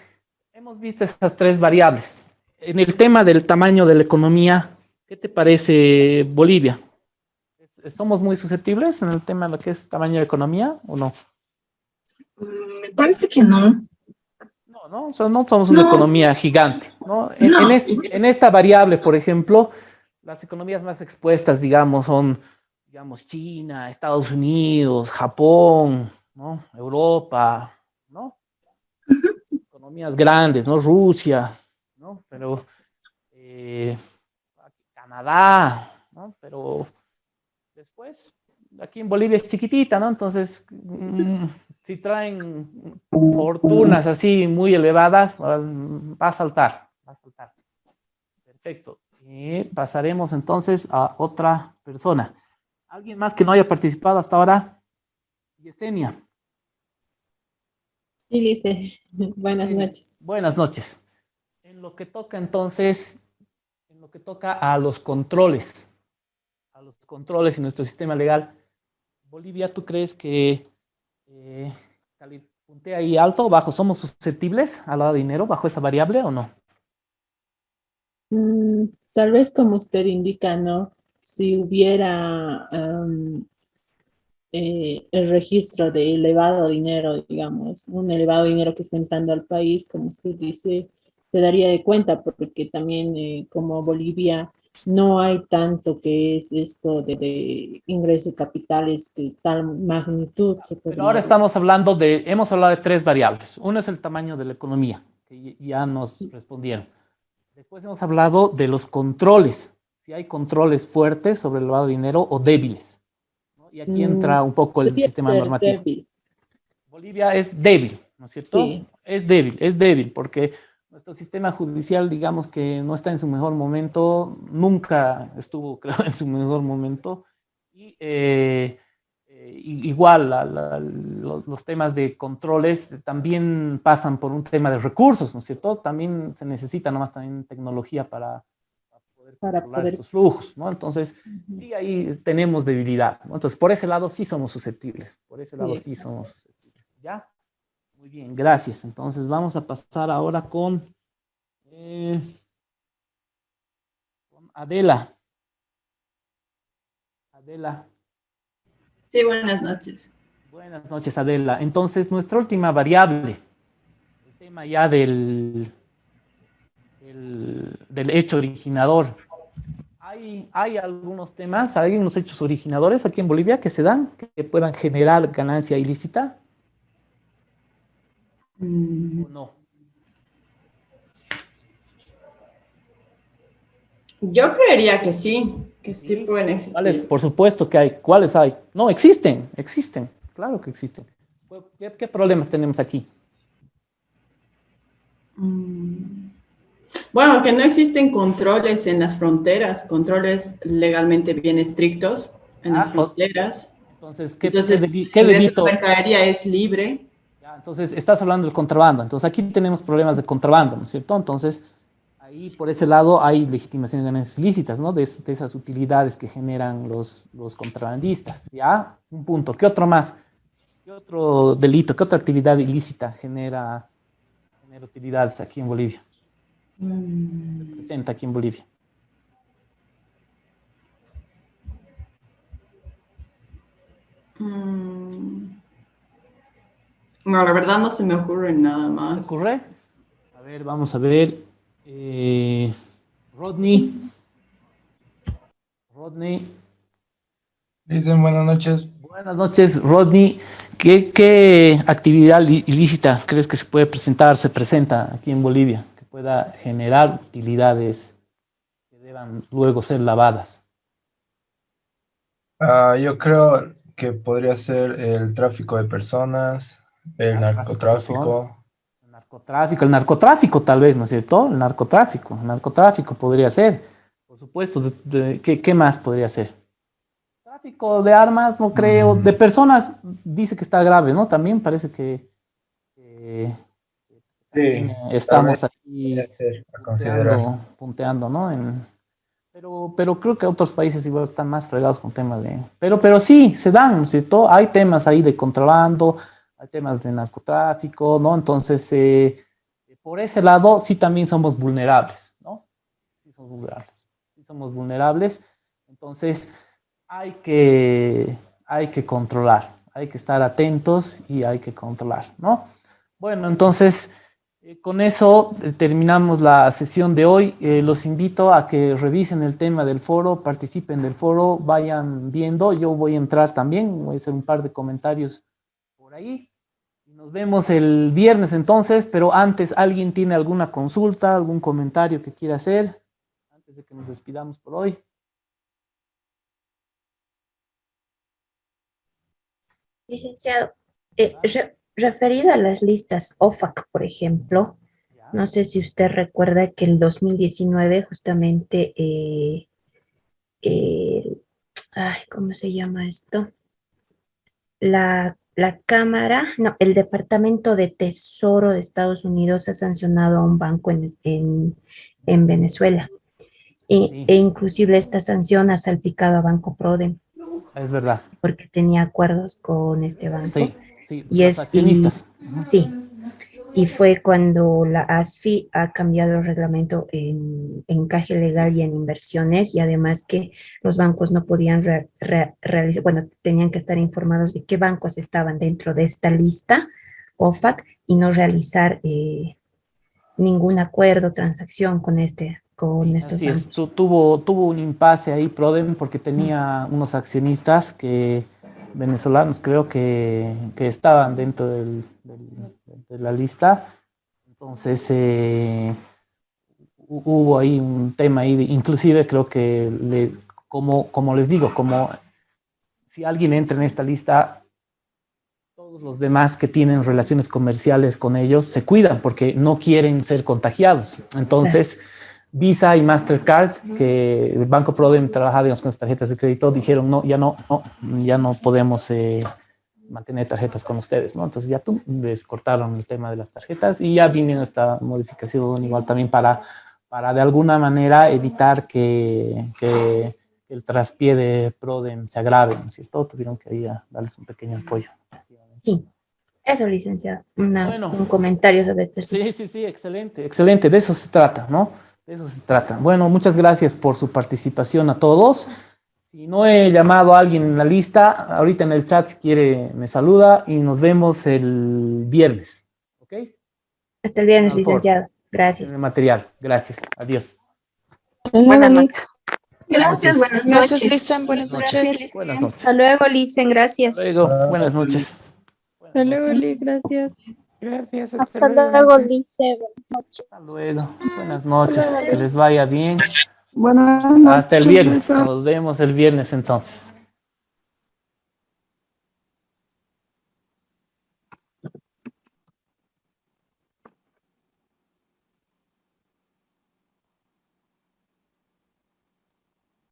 hemos visto estas tres variables. En el tema del tamaño de la economía, ¿qué te parece Bolivia? ¿Somos muy susceptibles en el tema de lo que es tamaño de la economía o no? Me parece que no. No, o sea, no somos una economía gigante, ¿no? En esta variable, por ejemplo, las economías más expuestas, digamos, son, digamos, China, Estados Unidos, Japón, ¿no? Europa, ¿no? Economías grandes, ¿no? Rusia, ¿no? Pero Canadá, ¿no? Pero después, aquí en Bolivia es chiquitita, ¿no? Entonces, si traen fortunas así muy elevadas, va a saltar, Perfecto. Y pasaremos entonces a otra persona. ¿Alguien más que no haya participado hasta ahora? Yesenia. Sí, Lice. Buenas noches. Buenas noches. En lo que toca entonces, a los controles en nuestro sistema legal, Bolivia, ¿tú crees que puntea ahí alto o bajo? ¿Somos susceptibles al lavado de dinero bajo esa variable o no? Tal vez como usted indica, ¿no? Si hubiera el registro de elevado dinero, digamos, un elevado dinero que está entrando al país, como usted dice, se daría de cuenta, porque también como Bolivia no hay tanto que es esto de ingresos de capitales de tal magnitud. Pero ahora hemos hablado de tres variables. Uno es el tamaño de la economía, que ya nos respondieron. Después hemos hablado de los controles, si hay controles fuertes sobre el lavado de dinero o débiles, ¿no? Y aquí entra un poco el sistema normativo. Débil. Bolivia es débil, ¿no es cierto? Sí. Es débil, porque nuestro sistema judicial, digamos que no está en su mejor momento, nunca estuvo, creo, en su mejor momento. Y igual, los temas de controles también pasan por un tema de recursos, ¿no es cierto? También se necesita nomás también tecnología para poder controlar estos flujos, ¿no? Entonces, sí, ahí tenemos debilidad, ¿no? Entonces, por ese lado sí somos susceptibles, ¿ya? Muy bien, gracias. Entonces vamos a pasar ahora con Adela. Adela. Sí, buenas noches. Buenas noches, Adela. Entonces, nuestra última variable, el tema ya del hecho originador. ¿Hay algunos temas, hay unos hechos originadores aquí en Bolivia que se dan, que puedan generar ganancia ilícita? ¿O no? Yo creería que sí pueden existir. ¿Cuáles? Por supuesto que hay. ¿Cuáles hay? No, existen, claro que existen. ¿Qué problemas tenemos aquí? Bueno, que no existen controles en las fronteras, controles legalmente bien estrictos en las fronteras. Entonces, ¿qué delito? La mercadería es libre. Entonces, estás hablando del contrabando. Entonces, aquí tenemos problemas de contrabando, ¿no es cierto? Entonces, ahí por ese lado hay legitimaciones de ganancias ilícitas, ¿no? De esas utilidades que generan los contrabandistas, ¿ya? Un punto. ¿Qué otro más? ¿Qué otro delito, qué otra actividad ilícita genera utilidades aquí en Bolivia? Se presenta aquí en Bolivia. No, la verdad no se me ocurre nada más. ¿Se ocurre? A ver, vamos a ver. Rodney. Dicen buenas noches. Buenas noches, Rodney. ¿Qué actividad ilícita crees que se presenta aquí en Bolivia, que pueda generar utilidades que deban luego ser lavadas? Yo creo que podría ser el tráfico de personas, el narcotráfico. El narcotráfico tal vez, ¿no es cierto? El narcotráfico podría ser, por supuesto. ¿Qué más podría ser? Tráfico de armas, no creo. De personas, dice que está grave, ¿no? También parece que estamos aquí punteando, ¿no? Pero creo que otros países igual están más fregados con temas de... Pero sí, se dan, ¿no es cierto? Hay temas ahí de contrabando, hay temas de narcotráfico, ¿no? Entonces, por ese lado sí también somos vulnerables, ¿no? Sí somos vulnerables. Entonces, hay que controlar, hay que estar atentos y hay que controlar, ¿no? Bueno, entonces, con eso terminamos la sesión de hoy. Los invito a que revisen el tema del foro, participen del foro, vayan viendo. Yo voy a entrar también, voy a hacer un par de comentarios por ahí. Nos vemos el viernes entonces, pero antes, ¿alguien tiene alguna consulta, algún comentario que quiera hacer antes de que nos despidamos por hoy? Licenciado, referido a las listas OFAC, por ejemplo, no sé si usted recuerda que el 2019 justamente, ¿cómo se llama esto? El Departamento de Tesoro de Estados Unidos ha sancionado a un banco en Venezuela. E inclusive esta sanción ha salpicado a Banco Prodem. Es verdad. Porque tenía acuerdos con este banco. Sí, y los accionistas. Sí. Y fue cuando la ASFI ha cambiado el reglamento en encaje legal y en inversiones, y además que los bancos no podían realizar, tenían que estar informados de qué bancos estaban dentro de esta lista OFAC y no realizar ningún acuerdo, transacción con estos Así bancos. es, tuvo un impasse ahí Prodem porque tenía unos accionistas venezolanos, creo que estaban dentro de la lista. Entonces hubo ahí un tema ahí, inclusive creo que como les digo, como si alguien entra en esta lista, todos los demás que tienen relaciones comerciales con ellos se cuidan porque no quieren ser contagiados. Entonces Visa y Mastercard, que el Banco Prodem trabaja, digamos, con las tarjetas de crédito, dijeron ya no podemos mantener tarjetas con ustedes, ¿no? Entonces ya les cortaron el tema de las tarjetas y ya viene esta modificación igual también para de alguna manera evitar que el traspié de Prodem se agrave, ¿no es cierto? Tuvieron que ahí darles un pequeño apoyo. Sí, eso, licenciado. Un comentario sobre este. Sí, excelente. De eso se trata, ¿no? De eso se trata. Bueno, muchas gracias por su participación a todos. Si no he llamado a alguien en la lista, ahorita en el chat si quiere me saluda y nos vemos el viernes. ¿Ok? Hasta el viernes, licenciado. Gracias. En el material. Gracias. Adiós. Buenas noches. Gracias, buenas noches. Gracias, Licen, buenas noches. Buenas noches. Hasta luego, Licen, gracias. Buenas noches. Hasta luego, Liz, gracias. Gracias. Hasta luego, Lice. Buenas noches. Hasta luego. Buenas noches. Que les vaya bien. Buenas noches. Hasta el viernes. Nos vemos el viernes entonces.